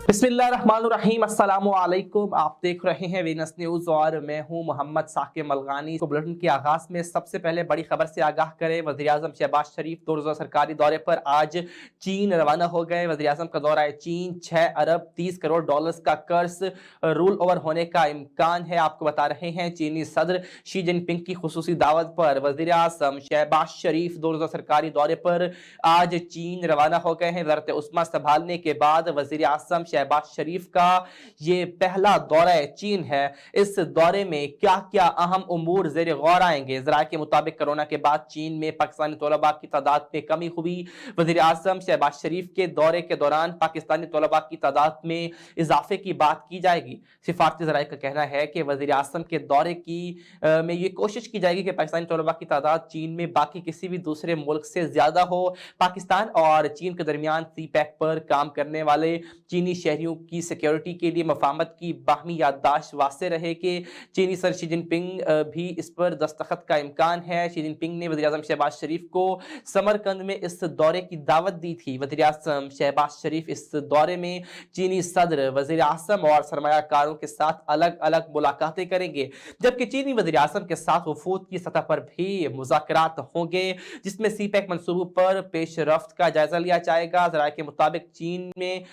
बिस्मिल्लाहिर्रहमानिर्रहीम, अस्सलामु अलैकुम। आप देख रहे हैं वीनस न्यूज़ और मैं हूं मोहम्मद साकिब मलगानी। तो बुलेटिन के आगाज़ में सबसे पहले बड़ी खबर से आगाह करें। वज़ीर-ए-आज़म शहबाज शरीफ 2 रोज़ा सरकारी दौरे पर आज चीन रवाना हो गए। वज़ीर-ए-आज़म का दौरा है चीन। 6 अरब 30 करोड़ डॉलर्स का कर्ज रोल ओवर होने का इम्कान है। आपको बता रहे हैं चीनी सदर शी जिनपिंग की खुसूसी दावत पर वज़ीर-ए-आज़म शहबाज शरीफ 2 रोज़ा सरकारी दौरे पर आज चीन रवाना हो गए हैं। वज़ारत उस्मा संभालने के बाद वज़ीर-ए-आज़म शहबाज शरीफ का ये पहला दौरा चीन है। इस दौरे में क्या क्या अहम उमूर ज़ेर गौर आएंगे। ज़राए के मुताबिक कोरोना के बाद चीन में पाकिस्तानी तलबा की तादाद में कमी हुई। वज़ीर-ए-आज़म शहबाज शरीफ के दौरे के दौरान पाकिस्तानी तलबा की तादाद में इजाफे की बात की जाएगी। सिफारती ज़राए का कहना है कि वज़ीर-ए-आज़म के दौरे में ये कोशिश की जाएगी कि पाकिस्तानी तलबा की तादाद चीन में बाकी किसी भी दूसरे मुल्क से ज़्यादा हो। पाकिस्तान और चीन के दरमियान सी-पैक पर काम करने वाले चीनी शहरियों की सिक्योरिटी के लिए मफाहमत की बाहमी याददाश्त वास्ते रहे कि चीनी सदर शी जिनपिंग भी इस पर दस्तखत का इम्कान है। शी जिनपिंग ने वज़ीर-ए-आज़म शहबाज शरीफ को समरकंद में इस दौरे की दावत दी थी। वज़ीर-ए-आज़म शहबाज शरीफ इस दौरे में चीनी सदर, वज़ीर-ए-आज़म और सरमायाकारों के साथ अलग अलग मुलाकातें करेंगे, जबकि चीनी वज़ीर-ए-आज़म के साथ वफूद की सतह पर भी मुज़ाकरात होंगे, जिसमें सी-पैक मंसूबों पर पेशरफ्त का जायजा लिया जाएगा। ज़राए के मुताबिक चीन में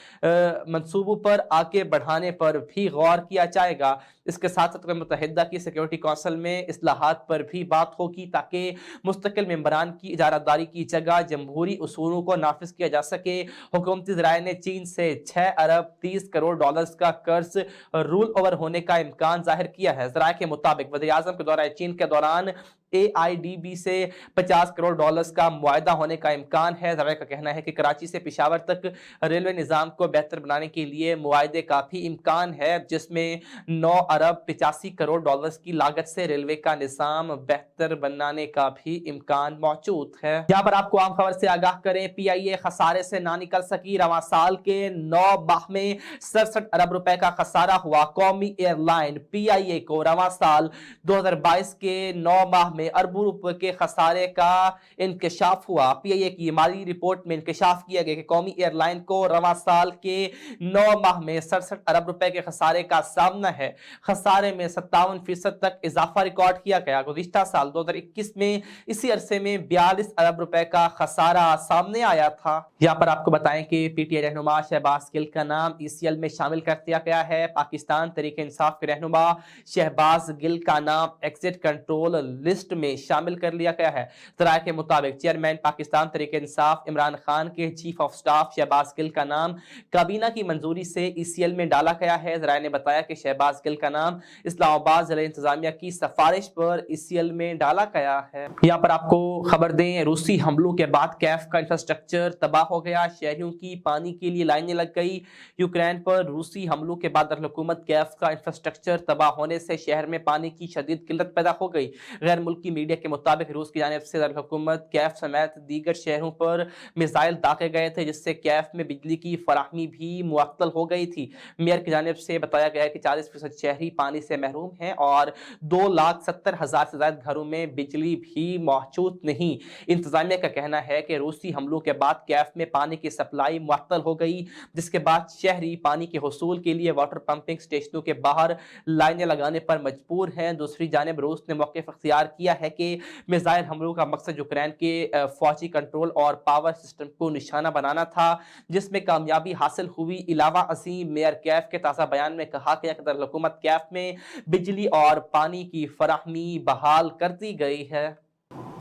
मंसूबों पर आगे बढ़ाने पर भी गौर किया जाएगा। इसके साथ साथ अक़वाम मुत्तहिदा की सिक्योरिटी कौंसिल में इस्लाहात पर भी बात होगी ताकि मुस्तकिल मेंबरान की इजारादारी की जगह जमहूरी उसूलों को नाफिज किया जा सके। हुकूमती ज़राए ने चीन से 6 अरब 30 करोड़ डॉलर्स का कर्ज रूल ओवर होने का इम्कान जाहिर किया है। ज़राए के मुताबिक वज़ीर-ए-आज़म के दौरा चीन के दौरान AIDB से 50 करोड़ डॉलर्स का मुआहदा होने का इम्कान है। ज़राए का कहना है कि कराची से पेशावर तक रेलवे निज़ाम को बेहतर बनाने के लिए मुआहदे का भी इम्कान है, जिसमें 9 अरब 85 करोड़ डॉलर्स की लागत से रेलवे का निज़ाम बेहतर बनाने का भी इम्कान मौजूद है। यहाँ पर आपको आम खबर से आगाह करें। PIA खसारे से ना निकल सकी। रवां साल के 9 माह में 67 अरब रुपए का खसारा हुआ। कौमी एयरलाइन PIA को रवां साल 2022 के 9 माह में अरबों रुपए के खसारे का इंकशाफ हुआ। PIA की माली रिपोर्ट में इंकशाफ किया गया कि कौमी एयरलाइन को रवां साल के 9 माह में 67 अरब रुपए के खसारे का सामना है। खसारे में 57% तक इजाफा रिकॉर्ड किया गया। गुज़िश्ता साल 2021 में इसी अरसे में 42 अरब रुपए का खसारा सामने आया था। यहाँ पर आपको बताएं कि PTI रहनुमा शहबाज गिल का नाम ECL में शामिल कर दिया गया है। पाकिस्तान तहरीक इंसाफ के रहनुमा शहबाज गिल का नाम एग्जिट कंट्रोल लिस्ट में शामिल कर लिया गया है। ज़राए के मुताबिक चेयरमैन पाकिस्तान तहरीक इंसाफ इमरान खान के chief of staff Shahbaz Gill का नाम काबीना की मंजूरी से ECL में डाला गया है। ज़राए ने बताया कि शहबाज गिल का नाम इस्लामाबाद ज़िला इंतजामिया की सिफारिश पर ECL में डाला गया है। यहाँ पर आपको खबर दें, रूसी हमलों के बाद कैफ का इंफ्रास्ट्रक्चर तबाह हो गया। शहरियों की पानी के लिए लाइनें लग गई। यूक्रेन पर रूसी हमलों के बाद हुकूमत कैफ का इंफ्रास्ट्रक्चर तबाह होने से शहर में पानी की शदीद किल्लत पैदा हो गई। गैर मुल्की मीडिया के मुताबिक रूस की जानिब से हुकूमत कैफ समेत दीगर शहरों पर मिसाइल दागे गए थे, जिससे कैफ में बिजली की फराहमी भी मुअत्तल हो गई थी। मेयर की जानिब से बताया गया है कि 40% शहरी पानी से महरूम हैं और 2,70,000 से ज्यादा घरों में बिजली भी मौजूद नहीं। इंतजामिया का कहना है कि रूसी हमलों के बाद कैफ में पानी की सप्लाई मुअत्तल हो गई, जिसके बाद शहरी पानी के हुसूल के लिए वाटर पंपिंग स्टेशनों के बाहर लाइनें लगाने पर मजबूर हैं। दूसरी जानिब रूस ने मौक़िफ़ इख्तियार किया है कि मिसाइल हमलों का मकसद यूक्रेन के फौजी कंट्रोल और पावर सिस्टम को निशाना बनाना था, जिसमें कामयाबी हासिल हुई। इलावा असीम मेयर कैफ के ताज़ा बयान में कहा गया कि दरअसल कैफ में बिजली और पानी की फराहमी बहाल कर दी गई है।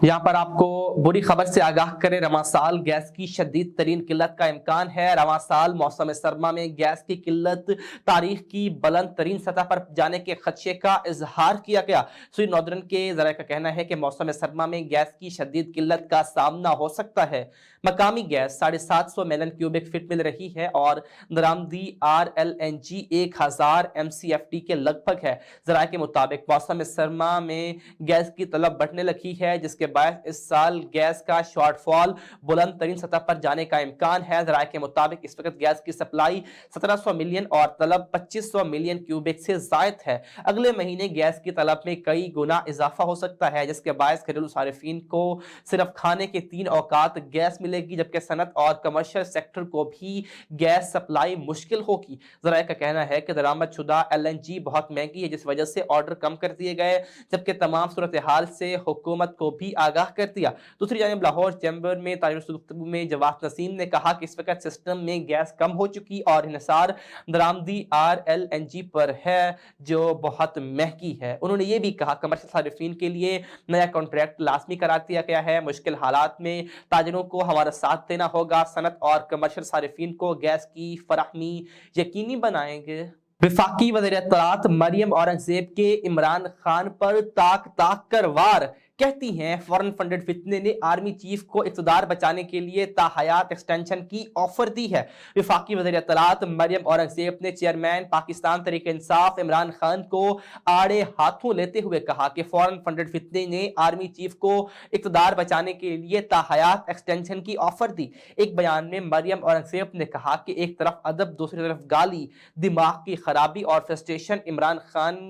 यहाँ पर आपको बुरी खबर से आगाह करें। रवां साल गैस की शदीद तरीन किल्लत का इम्कान है। रवां साल मौसम सरमा में गैस की किल्लत तारीख की बुलंद तरीन सतह पर जाने के खदशे का इजहार किया गया। सुई नॉर्दर्न के ज़राए का कहना है कि मौसम सरमा में गैस की शदीद किल्लत का सामना हो सकता है। मकामी गैस 750 मिलियन क्यूबिक फीट मिल रही है और दरामदी RLNG 1000 MCFT के लगभग है। ज़राए के मुताबिक मौसम सरमा में गैस की तलब बढ़ने लगी है, जिसके बायस इस साल गैस का शॉर्टफॉल बुलंद तरीन सतह पर जाने का इम्कान है। जराये के मुताबिक इस वक्त गैस की सप्लाई 1700 मिलियन और तलब 2500 मिलियन क्यूबिक से जायद है। अगले महीने गैस की तलब में कई गुना इजाफा हो सकता है, जिसके बायस घरेलू सारिफीन को सिर्फ खाने के 3 औकात गैस मिलेगी, जबकि सनत और कमर्शियल सेक्टर को भी गैस सप्लाई मुश्किल होगी। जराये का कहना है कि दरामद शुदा LNG बहुत महंगी है, जिस वजह से ऑर्डर कम कर दिए गए, जबकि तमाम सूरत हाल से हुकूमत को भी आगाह कर दिया। दूसरी जानिब लाहौर चैम्बर में तारीफ में जवाद नसीम ने कहा कि इस वक्त सिस्टम में गैस कम हो चुकी और इन्हिसार दरामदी RLNG पर है जो बहुत महंगी है। उन्होंने ये भी कहा कमर्शियल सारिफीन के लिए नया कॉन्ट्रैक्ट लाजमी करार दिया गया है। मुश्किल हालात में ताजिरों को हमारा साथ देना होगा। सनत और कमर्शियल सारिफीन को गैस की फराहमी यकीनी बनाएंगे। वफाकी वज़ीर इत्तलात मरियम औरंगजेब के इमरान खान पर ताक ताक कर वार, कहती हैं फॉरेन फंडेड फितने ने आर्मी चीफ को इक़्तिदार बचाने के लिए ताहयात एक्सटेंशन की ऑफर दी है। वफाकी वज़ीर इत्तलात मरियम औरंगजेब ने चेयरमैन पाकिस्तान तहरीक इंसाफ इमरान खान को आड़े हाथों लेते हुए कहा कि फॉरेन फंडेड फितने ने आर्मी चीफ को इक़्तिदार बचाने के लिए ताहयात एक्सटेंशन की ऑफर दी। एक बयान में मरियम औरंगजेब ने कहा कि एक तरफ अदब, दूसरी तरफ गाली, दिमाग की खराबी और फ्रस्ट्रेशन। इमरान खान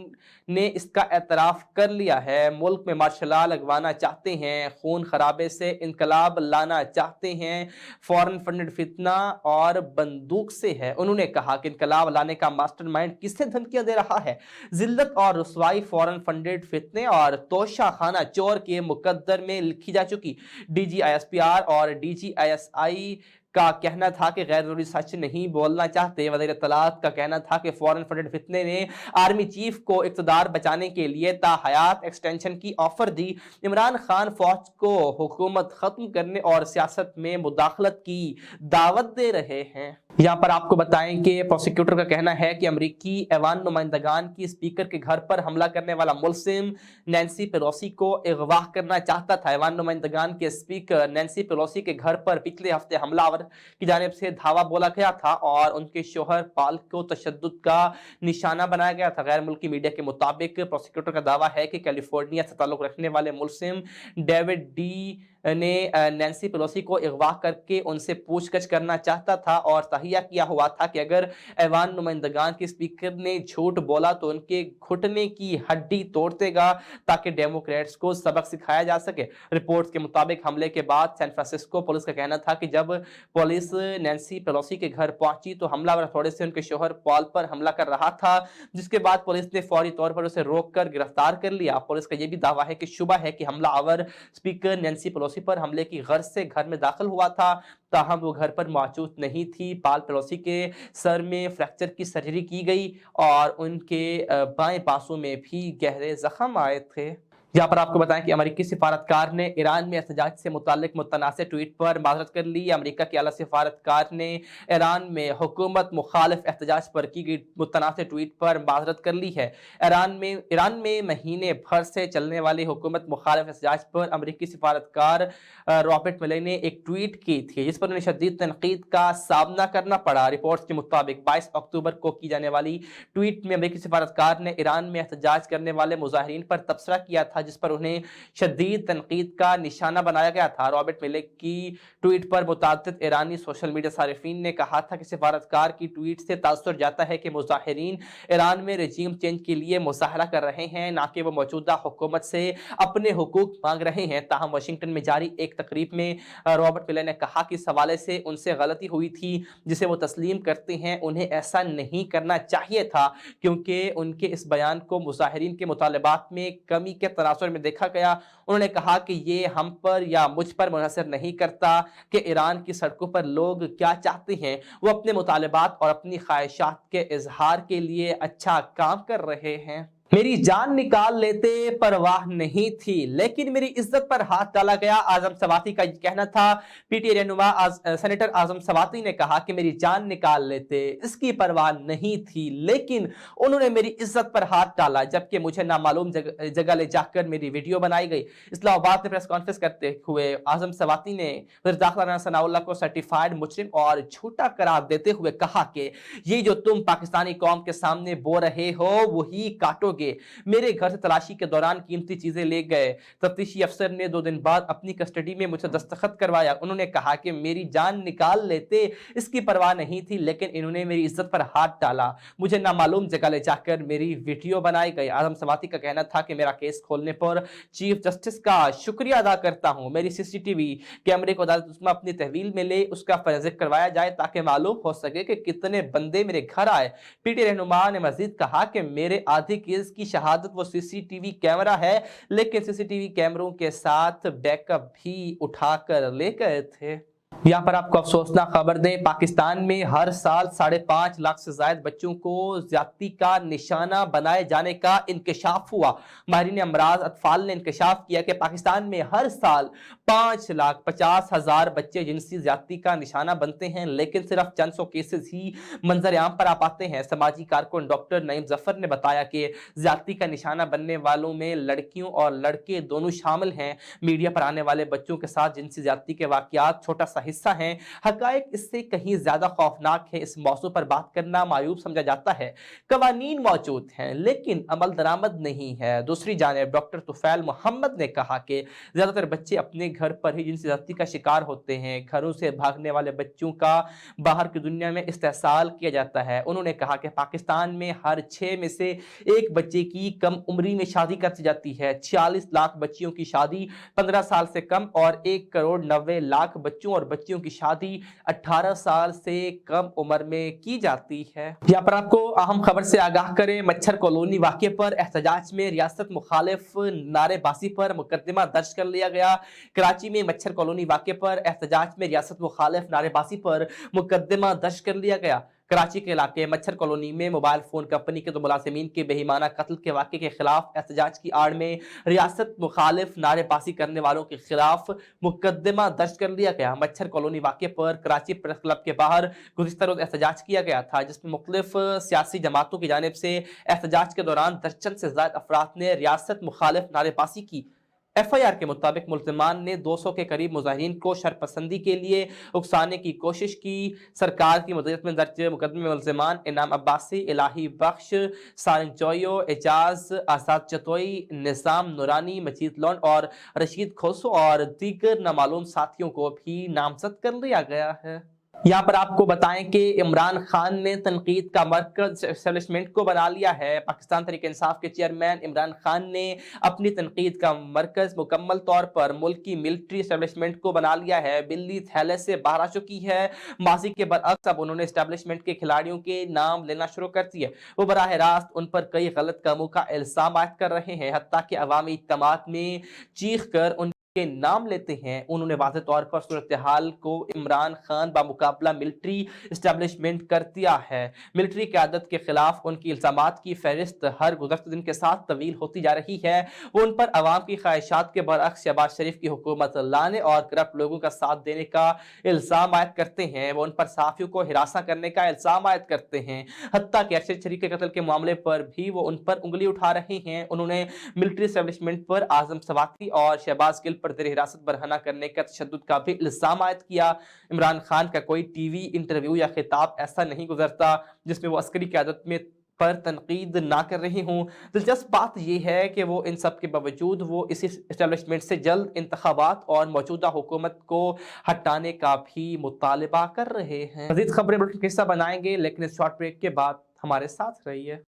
ने इसका एतराफ कर लिया है। मुल्क में मार्शल लॉ लगवाना चाहते हैं, खून खराबे से इनकलाब लाना चाहते हैं, फॉरेन फंडेड फितना और बंदूक से है। उन्होंने कहा कि इनकलाब लाने का मास्टरमाइंड किससे धमकियां दे रहा है। जिल्लत और रुसवाई फॉरेन फंडेड फितने और तोशा खाना चोर के मुकद्दर में लिखी जा चुकी। DGISPR और DGISI का कहना था कि गैर जरूरी सच नहीं बोलना चाहते। वज़ीर इत्तलात का कहना था कि फॉरेन फंडेड फितने ने आर्मी चीफ को इक़्तिदार बचाने के लिए ताहयात एक्सटेंशन की ऑफर दी। इमरान खान फौज को हुकूमत खत्म करने और सियासत में मुदाखलत की दावत दे रहे हैं। यहाँ पर आपको बताएं कि प्रोसिक्यूटर का कहना है कि अमरीकी ऐवान नुमाइंदगान की स्पीकर के घर पर हमला करने वाला मुल्जिम नैन्सी पेलोसी को अगवा करना चाहता था। ऐवान नुमाइंदगान के स्पीकर नैन्सी पेलोसी के घर पर पिछले हफ्ते हमलावर की जानिब से धावा बोला गया था और उनके शोहर पाल को तशद्दुद का निशाना बनाया गया था। गैर मुल्की मीडिया के मुताबिक प्रोसिक्यूटर का दावा है कि कैलिफोर्निया से ताल्लुक रखने वाले मुल्जिम डेविड डी ने नैन्सी पेलोसी को अगवा करके उनसे पूछताछ करना चाहता था और तहिया किया हुआ था कि अगर ऐवान नुमाइंदगान के स्पीकर ने झूठ बोला तो उनके घुटने की हड्डी तोड़ देगा ताकि डेमोक्रेट्स को सबक सिखाया जा सके। रिपोर्ट्स के मुताबिक हमले के बाद सैन फ्रांसिस्को पुलिस का कहना था कि जब पुलिस नैन्सी पेलोसी के घर पहुंची तो हमलावर थोड़े से उनके शोहर पॉल पर हमला कर रहा था, जिसके बाद पुलिस ने फौरी तौर पर उसे रोककर गिरफ्तार कर लिया। पुलिस का यह भी दावा है कि शुबा है कि हमलावर स्पीकर नैन्सी पेलोसी पर हमले की गर्ज से घर में दाखिल हुआ था, ताहम वो घर पर मौजूद नहीं थी। पाल पेलोसी के सर में फ्रैक्चर की सर्जरी की गई और उनके बाएं बाजू में भी गहरे जख्म आए थे। यहाँ पर आपको बताएं कि अमेरिकी सिफारतकार ने ईरान में एहतजाज से मुतालिक मुतनाज़ ट्वीट पर माजरत कर ली। अमेरिका के आला सिफारतकार ने ईरान में हुकूमत मुखालिफ एहतजाज पर की गई मुतनाज़ ट्वीट पर माजरत कर ली है। ईरान में महीने भर से चलने वाले हुकूमत मुखालिफ एहतजाज पर अमेरिकी सिफारतकार रॉबर्ट मिले ने एक ट्वीट की थी, जिस पर उन्हें शदीद तनकीद का सामना करना पड़ा। रिपोर्ट्स के मुताबिक 22 अक्टूबर को की जाने वाली ट्वीट में अमेरिकी सिफारतकार ने ईरान में एहतजाज करने वाले मुजाहिरीन पर तबसरा किया था, जिस पर उन्हें शदीद तनकीद का निशाना बनाया गया था। रॉबर्ट मिले की ट्वीट पर मुताद्दिद ईरानी सोशल मीडिया सारिफीन ने कहा था कि सिफारतकार की ट्वीट से तासुर जाता है कि मुजाहिरीन ईरान में रजीम चेंज के लिए मुजाहरा कर रहे हैं, ना कि वो मौजूदा हुकूमत से अपने हुकूक मांग रहे हैं। ताहम वाशिंगटन में जारी एक तकरीब में रॉबर्ट मिले ने कहा कि इस हवाले से उनसे गलती हुई थी जिसे वो तस्लीम करते हैं। उन्हें ऐसा नहीं करना चाहिए था क्योंकि उनके इस बयान को मुजाहिरीन के मुतालबात में कमी के तनासुर में देखा गया। उन्होंने कहा कि ये हम पर या मुझ पर मुनहसर नहीं करता कि ईरान की सड़कों पर लोग क्या चाहते हैं। वो अपने मुतालबात और अपनी ख्वाहिशात के इजहार के लिए अच्छा काम कर रहे हैं। मेरी जान निकाल लेते परवाह नहीं थी लेकिन मेरी इज्जत पर हाथ डाला गया, आजम सवाती का कहना था। पीटीआई रहनुमा सेनेटर आजम सवाती ने कहा कि मेरी जान निकाल लेते, इसकी परवाह नहीं थी लेकिन उन्होंने मेरी इज्जत पर हाथ डाला, जबकि मुझे नामालूम जगह ले जाकर मेरी वीडियो बनाई गई। इस्लामाबाद में प्रेस कॉन्फ्रेंस करते हुए आजम सवाती ने दाखिला राना सनाउल्लाह को सर्टिफाइड मुजरिम और झूठा करार देते हुए कहा कि ये जो तुम पाकिस्तानी कौम के सामने बो रहे हो वही काटोगे। के मेरे घर से तलाशी के दौरान कीमती चीजें ले गए। तफ्तीशी अफसर ने 2 दिन बाद अपनी कस्टडी में मुझसे दस्तखत करवाया। उन्होंने कहा कि मेरी जान निकाल लेते, इसकी परवाह नहीं थी, लेकिन इन्होंने मेरी इज्जत पर हाथ डाला। मुझे नामालूम जगह ले जाकर मेरी वीडियो बनाई गई। आजम सवाती का कहना था कि मेरा केस खोलने पर चीफ जस्टिस का शुक्रिया अदा करता हूं। मेरी सीसीटीवी कैमरे को अदालत उस्मा अपनी तहवील में ले, उसका फर्जिक करवाया जाए ताकि मालूम हो सके कि कितने बंदे मेरे घर आए। पीटी रहनुमा ने मजीद कहा कि मेरे आधे केस की शहादत वो सीसीटीवी कैमरा है, लेकिन सीसीटीवी कैमरों के साथ बैकअप भी उठाकर ले गए थे। यहाँ पर आपको अफसोसनाक खबर दें, पाकिस्तान में हर साल 5.5 लाख से ज्यादा बच्चों को ज्यादती का निशाना बनाए जाने का इंकशाफ हुआ। माहिरीन अमराज अतफाल ने इंकशाफ किया कि पाकिस्तान में हर साल 5,50,000 बच्चे जिनसी ज्यादती का निशाना बनते हैं, लेकिन सिर्फ चंद सौ केसेस ही मंजर आम पर आ पाते हैं। समाजी कारकुन डॉक्टर नईम जफर ने बताया कि ज्यादती का निशाना बनने वालों में लड़कियों और लड़के दोनों शामिल हैं। मीडिया पर आने वाले बच्चों के साथ जिनसी ज्यादती के वाकयात छोटा सा हिस्सा है, हकायक इससे कहीं ज्यादा खौफनाक है। इस मौजू पर बात करना मायूब समझा जाता है। कवानीन मौजूद हैं, लेकिन अमल दरामद नहीं है। दूसरी जानिब डॉक्टर तुफैल मोहम्मद ने कहा कि ज्यादातर बच्चे अपने घर पर ही जिनसी ज्यादती का शिकार होते हैं। घरों से भागने वाले बच्चों का बाहर की दुनिया में इस्तेहसाल किया जाता है। उन्होंने कहा कि पाकिस्तान में हर 6 में से 1 बच्चे की कम उम्री में शादी कर दी जाती है। 46 लाख बच्चियों की शादी 15 साल से कम और 1,90,00,000 बच्चों और बच्चियों की शादी 18 साल से कम उम्र में की जाती है। यहाँ पर आपको अहम खबर से आगाह करें, मच्छर कॉलोनी वाक़े पर एहतजाज में रियासत मुखालिफ नारेबाजी पर मुकदमा दर्ज कर लिया गया। कराची में मच्छर कॉलोनी वाक़े पर एहतजाज में रियासत मुखालिफ नारेबाजी पर मुकदमा दर्ज कर लिया गया। कराची के इलाके मच्छर कॉलोनी में मोबाइल फोन कंपनी के 2 मुलाजिमीन के बेईमाना कत्ल के वाक़े के खिलाफ एहतजाज की आड़ में रियासत मुखालिफ नारेबाजी करने वालों के खिलाफ मुकदमा दर्ज कर लिया गया। मच्छर कॉलोनी वाक़े पर कराची प्रेस क्लब के बाहर गुज़िश्ता रोज एहतजाज किया गया था, जिसमें मुख्तलिफ सियासी जमातों की जानिब से एहतजाज के दौरान दर्जन से ज़्यादा अफराद ने रियासत मुखालिफ नारेबाजी की। FIR के मुताबिक मुल्ज़िमान ने 200 के करीब मुजाहिरीन को शरपसंदी के लिए उकसाने की कोशिश की। सरकार की मदद में दर्ज मुकदमे में मुल्ज़िमान इनाम अब्बासी, इलाही बख्श, सारंग चोयो, एजाज, आसाद चतोई, निज़ाम नूरानी, मजीद लोन और रशीद खोसो और दीगर नामालूम साथियों को भी नामजद कर लिया गया है। यहाँ पर आपको बताएं कि इमरान खान ने तनकीद का मरकज एस्टेब्लिशमेंट को बना लिया है। पाकिस्तान तहरीक इंसाफ के चेयरमैन इमरान खान ने अपनी तनकीद का मरकज मुकम्मल तौर पर मुल्क की मिलिट्री एस्टेब्लिशमेंट को बना लिया है। बिल्ली थैले से बाहर आ चुकी है। माजी के बरअक्स अब उन्होंने एस्टेब्लिशमेंट के खिलाड़ियों के नाम लेना शुरू कर दिए। वो बराह रास्त उन पर कई गलत कामों का इल्जाम आयद कर रहे हैं, हत्ता कि अवामी इज्तिमात में चीख कर उन के नाम लेते हैं। उन्होंने वाज़ेह तौर पर सूरत हाल को इमरान खान बामुकाबला मिलिट्री एस्टेब्लिशमेंट कर दिया है। मिलिट्री क़यादत के खिलाफ उनकी इल्ज़ामात की फहरिस्त हर गुज़श्ता दिन के साथ तवील होती जा रही है। वो उन पर अवाम की ख्वाहिशात के बरअक्स शहबाज शरीफ की हुकूमत लाने और करप्ट लोगों का साथ देने का इल्ज़ाम आयद करते हैं। वो उन पर सहाफ़ियों को हिरासा करने का इल्ज़ाम आयद करते हैं, हत्ता कि अरशद शरीफ के कत्ल के मामले पर भी वो उन पर उंगली उठा रहे हैं। उन्होंने मिलिट्री एस्टेब्लिशमेंट पर आज़म सवाती और शहबाज गिल पर जेर हिरासत बरहना करने का तशद्दुद का भी इल्जाम आयद किया। इमरान खान का कोई टीवी इंटरव्यू या खिताब ऐसा नहीं गुजरता जिसमें वो अस्करी क़यादत में पर तनकीद ना कर रही हूँ। दिलचस्प बात यह है कि वो इन सब के बावजूद वो इसी एस्टेब्लिशमेंट से जल्द इंतखाबात और मौजूदा हुकूमत को हटाने का भी मुतालबा कर रहे हैं। मज़ीद खबरें बुलेटिन का हिस्सा बनाएंगे, लेकिन इस शॉर्ट ब्रेक के बाद हमारे साथ रहिए।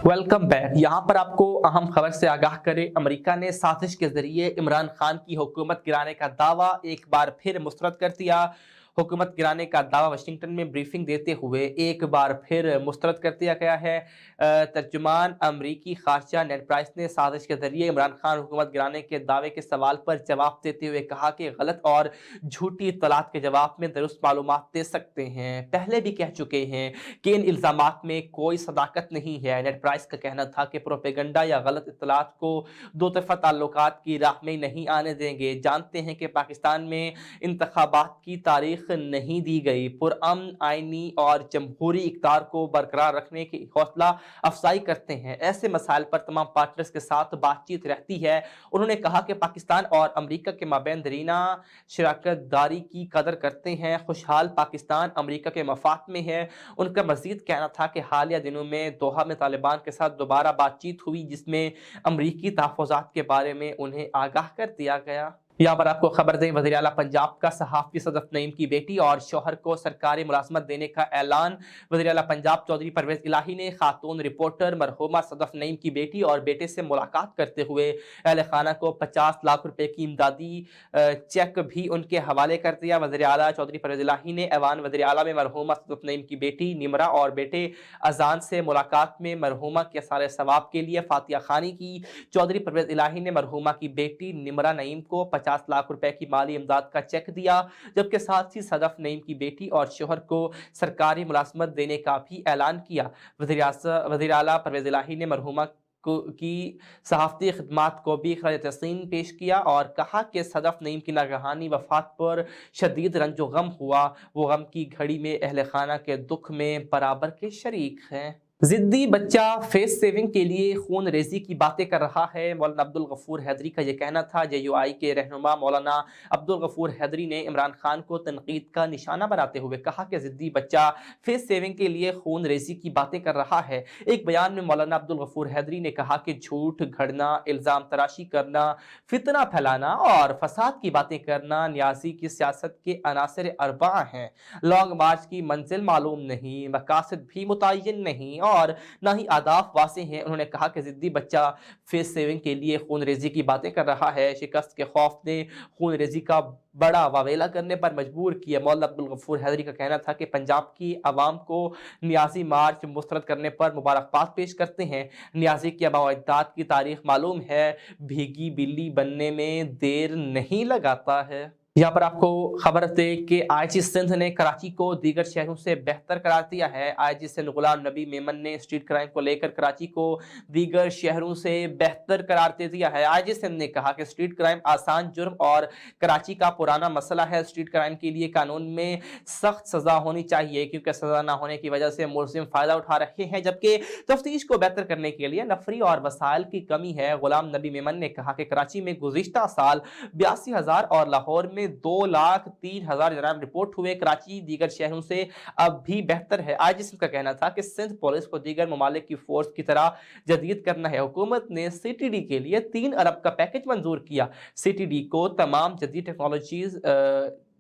Welcome back. यहाँ पर आपको अहम खबर से आगाह करें, अमेरिका ने साजिश के जरिए इमरान खान की हुकूमत गिराने का दावा एक बार फिर मुस्तरद कर दिया। हुकूमत गिराने का दावा वाशिंगटन में ब्रीफिंग देते हुए एक बार फिर मुस्तरद कर दिया गया है। तर्जुमान अमरीकी खारजा नेड प्राइस ने साजिश के जरिए इमरान खान हुकूमत गिराने के दावे के सवाल पर जवाब देते हुए कहा कि गलत और झूठी इत्तलात के जवाब में दुरुस्त मालूमात दे सकते हैं। पहले भी कह चुके हैं कि इन इल्जामात में कोई सदाकत नहीं है। नेड प्राइस का कहना था कि प्रोपेगंडा या गलत इत्तलात को दो तरफा ताल्लुकात की राह में नहीं आने देंगे। जानते हैं कि पाकिस्तान में इंतखाबात की तारीख नहीं दी गई, पुरअमन आईनी और जमहूरी इक़्तिदार को बरकरार रखने की हौसला अफजाई करते हैं। ऐसे मसाइल पर तमाम पार्टनर्स के साथ बातचीत रहती है। उन्होंने कहा कि पाकिस्तान और अमरीका के माबैन दरीना शराकत दारी की कदर करते हैं। खुशहाल पाकिस्तान अमरीका के मफाद में है। उनका मजीद कहना था कि हालिया दिनों में दोहा में तालिबान के साथ दोबारा बातचीत हुई, जिसमें अमरीकी तहफ़्फ़ुज़ात के बारे में उन्हें आगाह कर दिया गया। यहाँ पर आपको खबर दें, वज़ीर आला पंजाब का सहाफ़ी सदफ नईम की बेटी और शौहर को सरकारी मुलाजमत देने का ऐलान। वज़ीर आला पंजाब चौधरी परवेज़ इलाही ने खातून रिपोर्टर मरहूमा सदफ नईम की बेटी और बेटे से मुलाकात करते हुए अहल खाना को 50 लाख रुपए की इमदादी चेक भी उनके हवाले कर दिया। वज़ीर आला चौधरी परवेज़ इलाही ने ऐवान वज़ीर आला में मरहूमा सदफ नईम की बेटी निमरा और बेटे अजान से मुलाकात में मरहूमा के सारे सवाब के लिए फातिहा खानी की। चौधरी परवेज़ इलाही ने मरहूमा की बेटी निमरा नईम को 50 लाख रुपए की माली इमदाद का चेक दिया, जबकि साथ ही सदफ नईम की बेटी और शोहर को सरकारी मुलाजमत देने का भी ऐलान किया। वज़ीर आला परवेज़ इलाही ने मरहूमा की सहाफ़ती खिदमात को भी खराज तहसीन पेश किया और कहा कि सदफ नईम की नागहानी वफात पर शदीद रंजो गम हुआ। वो गम की घड़ी में अहले खाना के दुख में बराबर के शरीक हैं। जिद्दी बच्चा फेस सेविंग के लिए खून रेजी की बातें कर रहा है। मौलाना अब्दुल गफूर हैदरी का यह कहना था। JUI के रहनुमा मौलाना अब्दुल गफूर हैदरी ने इमरान खान को तनकीद का निशाना बनाते हुए कहा कि जिद्दी बच्चा फेस सेविंग के लिए खून रेजी की बातें कर रहा है। एक बयान में मौलाना अब्दुल गफूर हैदरी ने कहा कि झूठ घड़ना, इल्ज़ाम तराशी करना, फितना फैलाना और फसाद की बातें करना न्याजी की सियासत के अनासर अरबा हैं। लॉन्ग मार्च की मंजिल मालूम नहीं, मकासद भी मुतय्यन नहीं और ना ही आदाफ वासे हैं। उन्होंने कहा कि जिद्दी बच्चा फेस सेविंग के लिए खून रेजी की बातें कर रहा है। शिकस्त के खौफ ने खून रेजी का बड़ा वावेला करने पर मजबूर किया। मौलाना अब्दुल गफूर हैदरी का कहना था कि पंजाब की आवाम को न्याजी मार्च मुस्तरद करने पर मुबारकबाद पेश करते हैं। न्याजी की आबा अजदाद की तारीख मालूम है, भीगी बिल्ली बनने में देर नहीं लगाता है। यहाँ पर आपको खबर दे कि IG सिंध ने कराची को दीगर शहरों से बेहतर करार दिया है। IG सिंध गुलाम नबी मेमन ने स्ट्रीट क्राइम को लेकर कराची को दीगर शहरों से बेहतर करार दे दिया है। IG सिंध ने कहा कि स्ट्रीट क्राइम आसान जुर्म और कराची का पुराना मसला है। स्ट्रीट क्राइम के लिए कानून में सख्त सजा होनी चाहिए, क्योंकि सजा न होने की वजह से मुलजिम फायदा उठा रहे हैं, जबकि तफ्तीश को बेहतर करने के लिए नफरी और वसाइल की कमी है। गुलाम नबी मेमन ने कहा कि कराची में गुज़िश्ता साल 82,000 और लाहौर में 2,03,000 जराइम रिपोर्ट हुए। कराची दीगर शहरों से अब भी बेहतर है। IG सिंध का कहना था कि सिंध पुलिस को दीगर ममालिक की फोर्स की तरह जदीद करना है। हुकूमत ने CTD के लिए 3 अरब का पैकेज मंजूर किया। CTD को तमाम जदीद टेक्नोलॉजीज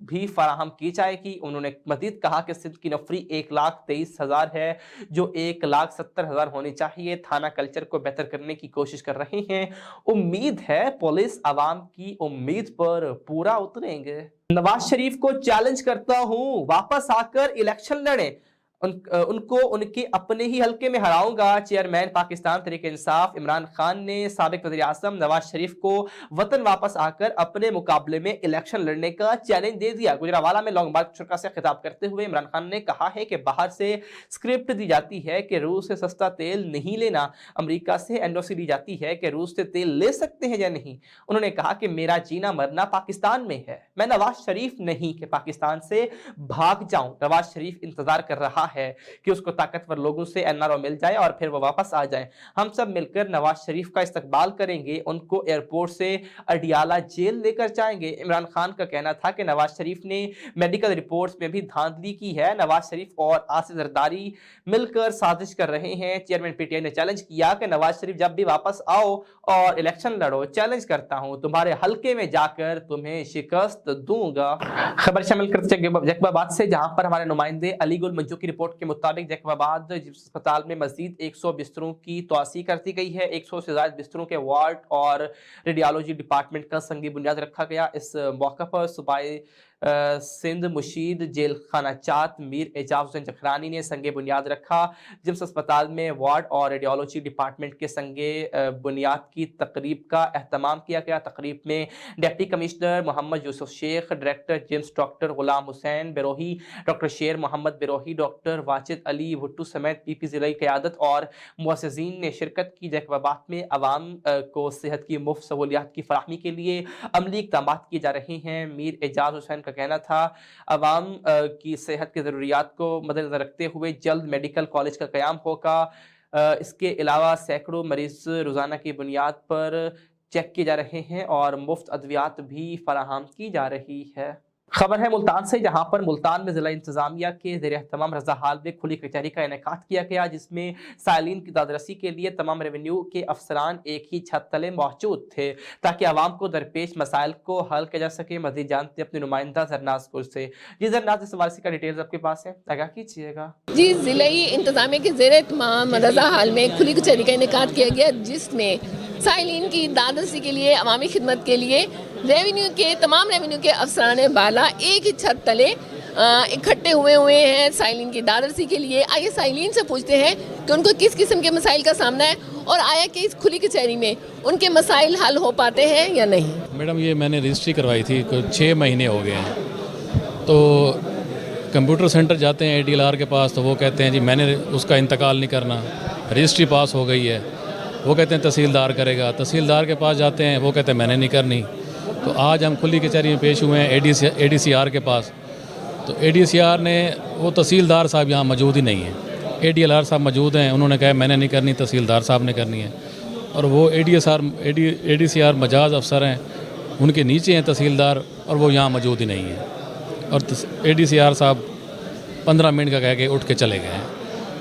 भी फराहम की जाएगी। उन्होंने मजीद कहा कि सिंध की नफरी 1,23,000 है, जो 1,70,000 होनी चाहिए। थाना कल्चर को बेहतर करने की कोशिश कर रहे हैं। उम्मीद है पुलिस आवाम की उम्मीद पर पूरा उतरेंगे। नवाज शरीफ को चैलेंज करता हूं, वापस आकर इलेक्शन लड़े, उनको उनके अपने ही हल्के में हराऊंगा। चेयरमैन पाकिस्तान तहरीक इंसाफ इमरान खान ने साबिक वज़ीर आज़म नवाज शरीफ को वतन वापस आकर अपने मुकाबले में इलेक्शन लड़ने का चैलेंज दे दिया। गुजरावाला में लॉन्ग मार्च शुरा से खिताब करते हुए इमरान खान ने कहा है कि बाहर से स्क्रिप्ट दी जाती है कि रूस से सस्ता तेल नहीं लेना, अमरीका से NOC दी जाती है कि रूस से तेल ले सकते हैं या नहीं। उन्होंने कहा कि मेरा जीना मरना पाकिस्तान में है, मैं नवाज शरीफ नहीं कि पाकिस्तान से भाग जाऊं। नवाज शरीफ इंतजार कर रहा है कि उसको ताकतवर लोगों से NRO मिल जाए और फिर वो वापस आ जाए। हम सब मिलकर नवाज शरीफ का इस्तकबाल करेंगे, उनको एयरपोर्ट से अडियाला जेल लेकर जाएंगे। इमरान खान का कहना था कि नवाज शरीफ ने मेडिकल रिपोर्ट्स में भी धांधली की है। नवाज शरीफ और आसिफ जरदारी मिलकर साजिश कर रहे हैं। चेयरमैन PTI ने चैलेंज किया कि नवाज शरीफ जब भी वापस आओ और इलेक्शन लड़ो, चैलेंज करता हूं, तुम्हारे हल्के में जाकर तुम्हें शिकस्त दूंगा। खबर शामिल करते जैकबाबाद से, जहां पर हमारे नुमाइंदे अली गुल मंजू की रिपोर्ट के मुताबिक जैकबाबाद अस्पताल में मजीद 100 बिस्तरों की तोसी कर दी गई है। 100 से ज्यादा बिस्तरों के वार्ड और रेडियोलॉजी डिपार्टमेंट का संगी बुनियाद रखा गया। इस मौका पर सूबाई सिंध मुशीद जेल खाना चात मीर एजाज हुसैन जखरानी ने संगे बुनियाद रखा। जिम्स अस्पताल में वार्ड और रेडियोलॉजी डिपार्टमेंट के संगे बुनियाद की तकरीब का एहतमाम किया गया। तकरीब में deputy commissioner Mohammad Yusuf Shaikh, director GIMS doctor Ghulam Hussain Birohi, doctor Sher Mohammad Birohi, doctor Wajid Ali Bhutto समेत पीपी जिला क़यादत और मुअस्सिसीन ने शिरकत की। जैकबाबाद में अवाम को सेहत की मुफ्त सहूलियात की फराहमी के लिए अमली इक़दाम किए जा रहे हैं। मीर एजाज हुसैन का कहना था अवाम की सेहत की ज़रूरियात को मद्देनज़र रखते हुए जल्द मेडिकल कॉलेज का क़याम होगा। इसके अलावा सैकड़ों मरीज रोज़ाना की बुनियाद पर चेक किए जा रहे हैं और मुफ्त अद्वियात भी फराहम की जा रही है। खबर है मुल्तान से, जहां पर मुल्तान में जिला इंतजामिया के ज़ेर एहतमाम रज़ा हाल में खुली कचहरी का इनेकाद किया गया, जिसमें साइलिन की दादरसी के लिए तमाम रेवेन्यू के अफसरान एक ही छत तले मौजूद थे ताकि आवाम को दरपेश मसाइल को हल किया जा सके। मज़ीद जानते अपने नुमाइंदा जरनाज गुल से। जी जरनाज, इस हवाले से का डिटेल्स आपके पास है, आगाह कीजिएगा। जी, जिला इंतजामिया के ज़ेर एहतमाम रज़ा हाल में खुली कचहरी का इनेकाद किया गया, जिसमें साइलिन की दादरसी के लिए अवामी खिदमत के लिए तमाम रेवेन्यू के अफसरान बाला एक ही छत तले इकट्ठे हुए हैं साइलिन की दादरसी के लिए। आइए साइलिन से पूछते हैं कि उनको किस किस्म के मसाइल का सामना है और आया कि इस खुली कचहरी में उनके मसाइल हल हो पाते हैं या नहीं। मैडम, ये मैंने रजिस्ट्री करवाई थी, 6 महीने हो गए हैं। तो कंप्यूटर सेंटर जाते हैं ADLR के पास, तो वो कहते हैं जी मैंने उसका इंतकाल नहीं करना, रजिस्ट्री पास हो गई है। वो कहते हैं तहसीलदार करेगा, तहसीलदार के पास जाते हैं, वो कहते हैं मैंने नहीं करनी। तो आज हम खुली कचहरी में पेश हुए हैं ADCR के पास। तो ADCR ने, वो तहसीलदार साहब यहाँ मौजूद ही नहीं है। ADLR साहब मौजूद हैं, उन्होंने कहा मैंने नहीं करनी, तहसीलदार साहब ने करनी है। और वो ADCR मजाज अफसर हैं, उनके नीचे हैं तहसीलदार, और वो यहाँ मौजूद ही नहीं है। और ADCR साहब 15 मिनट का कह के उठ के चले गए हैं,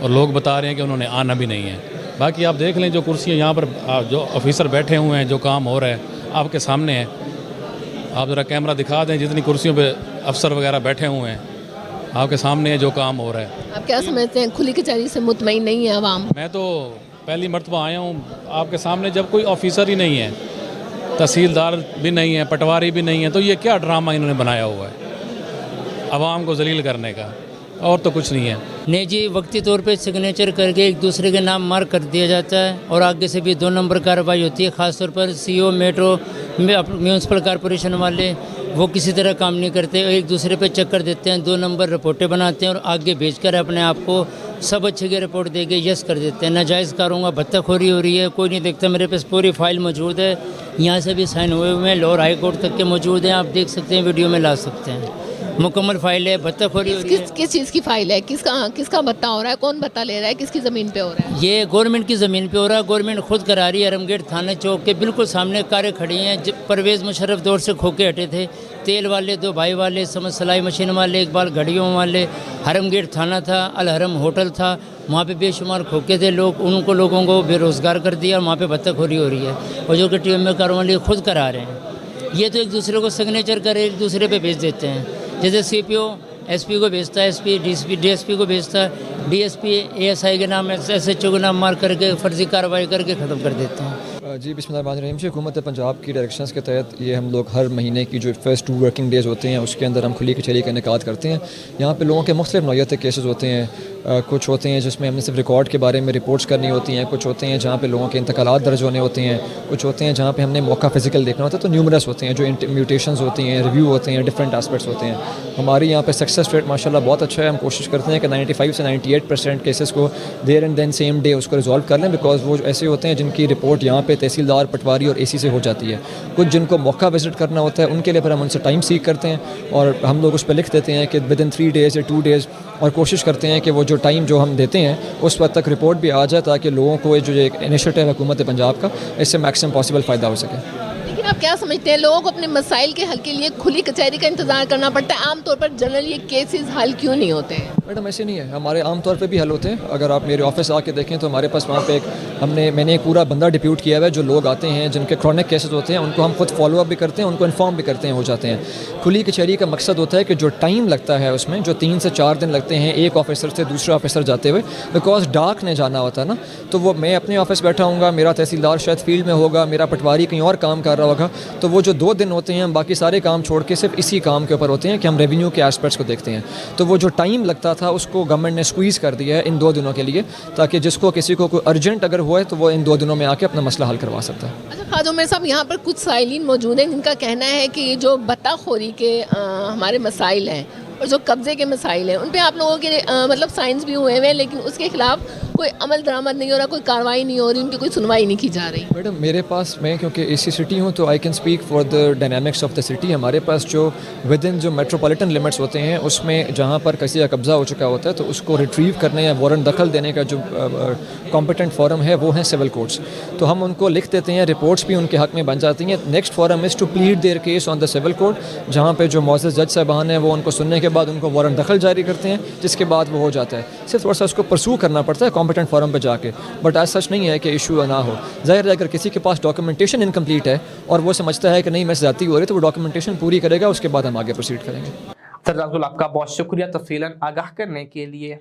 और लोग बता रहे हैं कि उन्होंने आना भी नहीं है। बाकी आप देख लें, जो कुर्सियाँ यहाँ पर जो ऑफिसर बैठे हुए हैं, जो काम हो रहा है आपके सामने है। आप ज़रा कैमरा दिखा दें, जितनी कुर्सियों पे अफसर वगैरह बैठे हुए हैं आपके सामने है जो काम हो रहा है। आप क्या समझते हैं, खुली कचहरी से मुतमईन नहीं है आवाम? मैं तो पहली मरतबा आया हूँ आपके सामने, जब कोई ऑफिसर ही नहीं है, तहसीलदार भी नहीं है, पटवारी भी नहीं है, तो ये क्या ड्रामा इन्होंने बनाया हुआ है आवाम को जलील करने का, और तो कुछ नहीं है। नहीं जी, वक्ती तौर पे सिग्नेचर करके एक दूसरे के नाम मार्क कर दिया जाता है, और आगे से भी 2 नंबर कार्रवाई होती है। ख़ासतौर पर CO, मेट्रो, म्यूनसिपल कॉरपोरेशन वाले वो किसी तरह काम नहीं करते, एक दूसरे पे चक्कर देते हैं, 2 नंबर रिपोर्टें बनाते हैं और आगे भेजकर अपने आप को सब अच्छे की रिपोर्ट दे के यस कर देते हैं। नाजायज़ कारों का भत्ताखोरी हो रही है, कोई नहीं देखता। मेरे पास पूरी फाइल मौजूद है, यहाँ से भी साइन हुए हुए हैं, लाहौर हाई कोर्ट तक के मौजूद हैं, आप देख सकते हैं, वीडियो में ला सकते हैं। मुकम्मल फाइल है, भत्ताखोरी हो रही है। किस चीज़ की फाइल है? किसका भत्ता हो रहा है? कौन भत्ता ले रहा है? किसकी ज़मीन पे हो रहा है? ये गवर्नमेंट की ज़मीन पे हो रहा है। गवर्नमेंट खुद करा रही है। हरमगेट थाना चौक के बिल्कुल सामने कारें खड़ी हैं। जब परवेज़ मुशर्रफ दौर से खोके हटे थे, तेल वाले, 2 भाई वाले, समझ सिलाई मशीन वाले, इकबाल घड़ियों वाले, हरमगेट थाना था, अल हरम होटल था, वहाँ पे बेशुमार खोके थे लोग, उनको लोगों को बेरोज़गार कर दिया, वहाँ पे भत्ताखोरी हो रही है। और जो कि TMA कार्रवाई खुद करा रहे हैं। ये तो एक दूसरे को सिग्नेचर करे, एक दूसरे पे भेज देते हैं। जैसे CPO SP को भेजता है, SP DSP को भेजता है, DSP ASI के नाम SHO के नाम मार करके फर्जी कार्रवाई करके ख़त्म कर देते हैं। जी बिस्मिल्लाहिर्रहमानिर्रहीम। हुकूमत पंजाब की डायरेक्शंस के तहत ये हम लोग हर महीने की जो फर्स्ट 2 वर्किंग डेज़ होते हैं उसके अंदर हम खुली कचहरी का इनेकाद करते हैं। यहाँ पे लोगों के मुख्तलिफ नौइयत के केसेस होते हैं। कुछ होते हैं जिसमें हमने सिर्फ रिकॉर्ड के बारे में रिपोर्ट्स करनी होती हैं, कुछ होते हैं जहाँ पे लोगों के इंतकालात दर्ज होने होते हैं, कुछ होते हैं जहाँ पे हमने मौका फ़िज़िकल देखना होता है। तो न्यूमरस होते हैं, जो म्यूटेशंस होती हैं, रिव्यू होते हैं, डिफरेंट एस्पेक्ट्स होते हैं। हमारी यहाँ पे सक्सेस रेट माशाल्लाह बहुत अच्छा है। हम कोशिश करते हैं कि 95 से 98% केसेस को there and then same day उसको रिजॉल्व कर लें, बिकॉज वो ऐसे होते हैं जिनकी रिपोर्ट यहाँ पे तहसीलदार, पटवारी और AC से हो जाती है। कुछ जिनको मौका विज़िट करना होता है उनके लिए फिर हम उनसे टाइम सीख करते हैं और हम लोग उस पर लिख देते हैं कि विदिन 3 डेज़ या 2 डेज़, और कोशिश करते हैं कि वो जो टाइम जो हम देते हैं उस वक्त तक रिपोर्ट भी आ जाए ताकि लोगों को जो एक इनिशिएटिव है हुकूमत पंजाब का, इससे मैक्सिमम पॉसिबल फ़ायदा हो सके। लेकिन आप क्या समझते हैं, लोगों को अपने मसाइल के हल के लिए खुली कचहरी का इंतजार करना पड़ता है? आमतौर पर जनरल ये केसेस हल क्यों नहीं होते हैं? मैडम ऐसे नहीं है, हमारे आम तौर पे भी हल होते हैं। अगर आप मेरे ऑफिस आके देखें तो हमारे पास वहाँ पे मैंने एक पूरा बंदा डिप्यूट किया हुआ है। जो लोग आते हैं जिनके क्रॉनिक केसेस होते हैं उनको हम खुद फॉलो अप भी करते हैं, उनको इन्फॉर्म भी करते हैं, हो जाते हैं। खुली कचहरी का मकसद होता है कि जो टाइम लगता है उसमें, जो 3 से 4 दिन लगते हैं एक ऑफिसर से दूसरे ऑफिसर जाते हुए, बिकॉज डार्क ने जाना होता है ना, तो वो मैं अपने ऑफिस बैठा हूँगा, मेरा तहसीलदार शायद फील्ड में होगा, मेरा पटवारी कहीं और काम कर रहा होगा, तो वो जो 2 दिन होते हैं हम बाकी सारे काम छोड़ के सिर्फ इसी काम के ऊपर होते हैं कि हम रेवेन्यू के एस्पेक्ट्स को देखते हैं। तो वो जो टाइम लगता था उसको गवर्नमेंट ने स्क्वीज़ कर दिया है इन 2 दिनों के लिए, ताकि जिसको किसी को कोई अर्जेंट अगर हुआ है तो वो इन 2 दिनों में आके अपना मसला हल करवा सकता है। अच्छा खाजो मेरे साहब, यहाँ पर कुछ साइलिन मौजूद हैं जिनका कहना है कि ये जो बत्ताखोरी के हमारे मसाइल हैं और जो कब्ज़े के मसाइल हैं उन पे आप लोगों के मतलब साइंस भी हुए हैं, लेकिन उसके खिलाफ कोई अमल दरामद नहीं हो रहा, कोई कार्रवाई नहीं हो रही, उनकी कोई सुनवाई नहीं की जा रही। मैडम मेरे पास, मैं क्योंकि एसी सिटी हूँ तो I can speak for the dynamics of the city. हमारे पास जो विद इन जो मेट्रोपॉलिटन लिमिट्स होते हैं उसमें जहाँ पर किसी का कब्ज़ा हो चुका होता है तो उसको रिट्रीव करने या वारंट दखल देने का जो कॉम्पिटेंट फॉरम है वो है सिविल कोर्ट्स। तो हम उनको लिख देते हैं, रिपोर्ट्स भी उनके हक़ में बन जाती हैं। Next forum is to plead their case on the civil court, जहाँ पे जो मौजूद जज साहबान हैं वो उनको सुनने के बाद उनको वारंट दखल जारी करते हैं, जिसके बाद वो हो जाता है। सिर्फ थोड़ा सा उसको परसू करना पड़ता है कॉम्पिटेंट फॉरम पर जाके, बट एज सच नहीं है कि इशू ना हो। ज़ाहिर है अगर किसी के पास डॉक्यूमेंटेशन इनकम्प्लीट है और वो समझता है कि नहीं मेरे से ज़्यादती हो रही है तो वो डॉक्यूमेंटेशन पूरी करेगा, उसके बाद हम आगे प्रोसीड करेंगे। सरदार आपका बहुत शुक्रिया तफसीलन आगाह करने के लिए।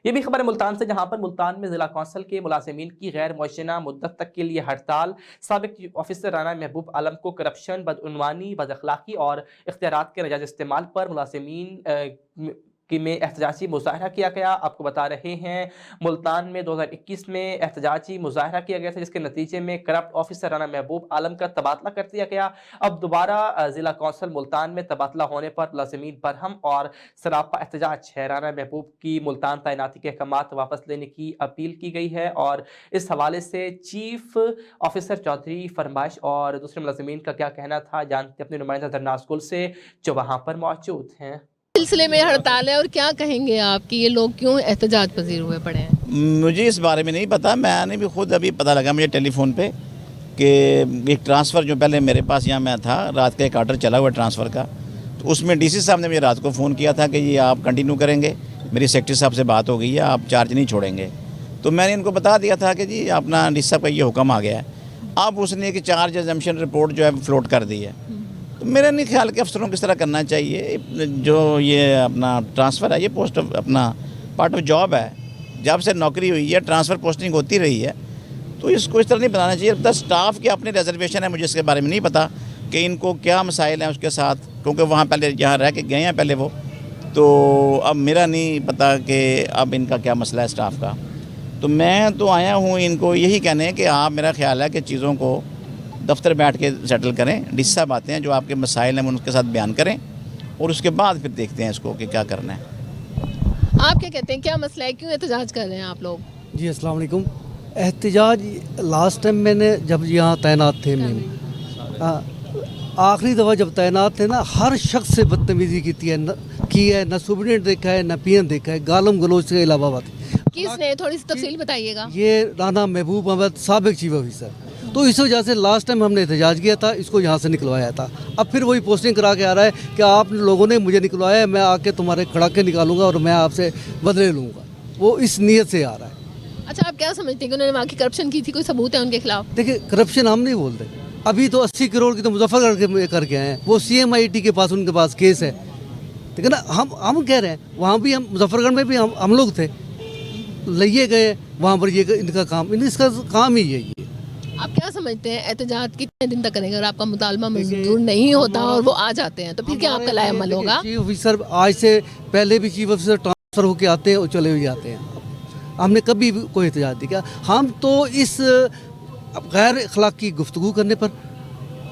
ये भी खबर है मुल्तान से, जहां पर मुल्तान में जिला कौंसिल के मुलाजिमीन की गैर मुअय्यना मुद्दत तक के लिए हड़ताल। साबिक ऑफिसर राना महबूब आलम को करप्शन, बदउनवानी, बदअखलाकी और इख्तियारात के नाजायज़ इस्तेमाल पर मुलाजिमीन में एहतजाजी मुजाहरा किया गया। आपको बता रहे हैं मुल्तान में 2021 में एहतजाजी मुजाहरा किया गया था, जिसके नतीजे में करप्ट ऑफिसर राना महबूब आलम का तबादला कर दिया गया। अब दोबारा ज़िला कौंसिल मुल्तान में तबादला होने पर मुलाजिमीन बरहम और सरापा एहतजाज है। राना महबूब की मुल्तान तैनाती के अहकामात वापस लेने की अपील की गई है और इस हवाले से चीफ ऑफिसर चौधरी फरमाइश और दूसरे मुलाजिमीन का क्या कहना था, जानते अपने नुमाइंदा दरनाज गुल से जो वहाँ पर मौजूद हैं। सिलसिले में हड़ताल है और क्या कहेंगे आप कि ये लोग क्यों एहतजाज पजीर हुए पड़े हैं? मुझे इस बारे में नहीं पता, मैंने भी खुद अभी पता लगा मुझे टेलीफोन पे कि एक ट्रांसफ़र जो पहले मेरे पास यहाँ मैं था, रात का एक आर्डर चला हुआ ट्रांसफ़र का, तो उसमें डीसी साहब ने मुझे रात को फ़ोन किया था कि ये आप कंटिन्यू करेंगे, मेरी सेक्रेटरी साहब से बात हो गई है, आप चार्ज नहीं छोड़ेंगे। तो मैंने इनको बता दिया था कि जी अपना डीसी साहब का ये हुक्म आ गया है। अब उसने एक चार्ज एग्जम्पशन रिपोर्ट जो है फ्लोट कर दी है। तो मेरा नहीं ख्याल कि अफसरों को इस तरह करना चाहिए। जो ये अपना ट्रांसफ़र है, ये पोस्ट अपना पार्ट ऑफ जॉब है, जब से नौकरी हुई है ट्रांसफ़र पोस्टिंग होती रही है, तो इसको इस तरह नहीं बनाना चाहिए। बस स्टाफ के अपने रिजर्वेशन है, मुझे इसके बारे में नहीं पता कि इनको क्या मसाइल हैं उसके साथ, क्योंकि वहाँ पहले जहाँ रह के गए हैं पहले वो, तो अब मेरा नहीं पता कि अब इनका क्या मसला है स्टाफ का। तो मैं तो आया हूँ इनको यही कहने कि आप, मेरा ख्याल है कि चीज़ों को दफ्तर बैठ के सेटल करें। डीसी साहब आते हैं, जो आपके मसाइल हैं उनके साथ बयान करें और उसके बाद फिर देखते हैं इसको कि क्या करना है। आप क्या कहते हैं, क्या मसला है, क्यों एहतजाज कर रहे हैं आप लोग? जी अस्सलाम वालेकुम। एहतजाज लास्ट टाइम मैंने जब यहाँ तैनात थे, मैं आखिरी दफ़ा जब तैनात थे ना, हर शख्स से बदतमीज़ी की है, न सुपरिटेंडेंट देखा है न पीएन देखा है, गालम गलोच के अलावा बात। किसने, थोड़ी सी तफसील बताइएगा। ये राना महबूब अहमद साबिक चीफ ऑफिसर, तो इस वजह से लास्ट टाइम हमने एहतजाज किया था, इसको यहाँ से निकलवाया था। अब फिर वही पोस्टिंग करा के आ रहा है कि आप लोगों ने मुझे निकलवाया है, मैं आके तुम्हारे खड़ाके निकालूंगा और मैं आपसे बदले लूँगा। वो इस नीयत से आ रहा है। अच्छा, आप क्या समझते हैं कि उन्होंने वहाँ की करप्शन की थी, कोई सबूत है उनके खिलाफ? देखिए करप्शन हम नहीं बोलते, अभी तो 80 करोड़ की तो मुजफ्फरगढ़ करके आए हैं, वो CMIT के पास उनके पास केस है, ठीक है ना। हम कह रहे हैं वहाँ भी हम, मुजफ्फरगढ़ में भी हम लोग थे, लिए गए वहाँ पर, ये इनका काम ही यही है। आप क्या समझते हैं एहतजाज कितने दिन तक करेंगे? अगर आपका मुतालबा मंजूर नहीं होता और वो आ जाते हैं तो फिर क्या आपका लाएअमल होगा? चीफ ऑफिसर आज से पहले भी चीफ ऑफिसर ट्रांसफ़र होकर आते हैं और चले भी जाते हैं, हमने कभी भी कोई एहतजाज नहीं किया। हम तो इस गैर अखलाकी गुफ्तगू करने पर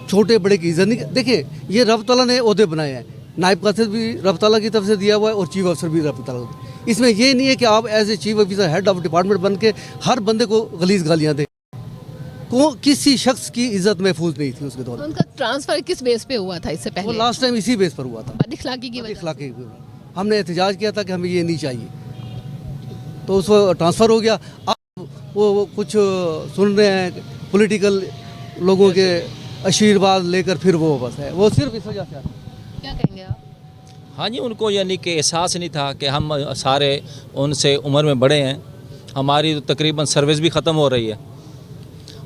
छोटे बड़े की इज्जत नहीं। देखिए ये रब तआला ने ओहदे बनाए हैं, नायब कासिद भी रब तआला की तरफ से दिया हुआ है और चीफ ऑफिसर भी रब तआला। इसमें ये नहीं है कि आप as a chief officer head of department बन के हर बंदे को गलीज गालियाँ दें। किसी शख्स की इज्जत महफूज नहीं थी उसके दौरान। उनका ट्रांसफर किस बेस पे हुआ था इससे पहले? वो लास्ट टाइम इसी बेस पर हुआ था, बदअखलाकी की वजह से। हमने एहतजाज किया था कि हमें ये नहीं चाहिए, तो उसको ट्रांसफ़र हो गया। अब वो कुछ सुन रहे हैं पॉलिटिकल लोगों के आशीर्वाद लेकर, फिर वो बस है, वो सिर्फ इस वजह से। क्या कहेंगे आप? हाँ जी, उनको यानी कि एहसास नहीं था कि हम सारे उनसे उम्र में बड़े हैं, हमारी तो तकरीबन सर्विस भी ख़त्म हो रही है,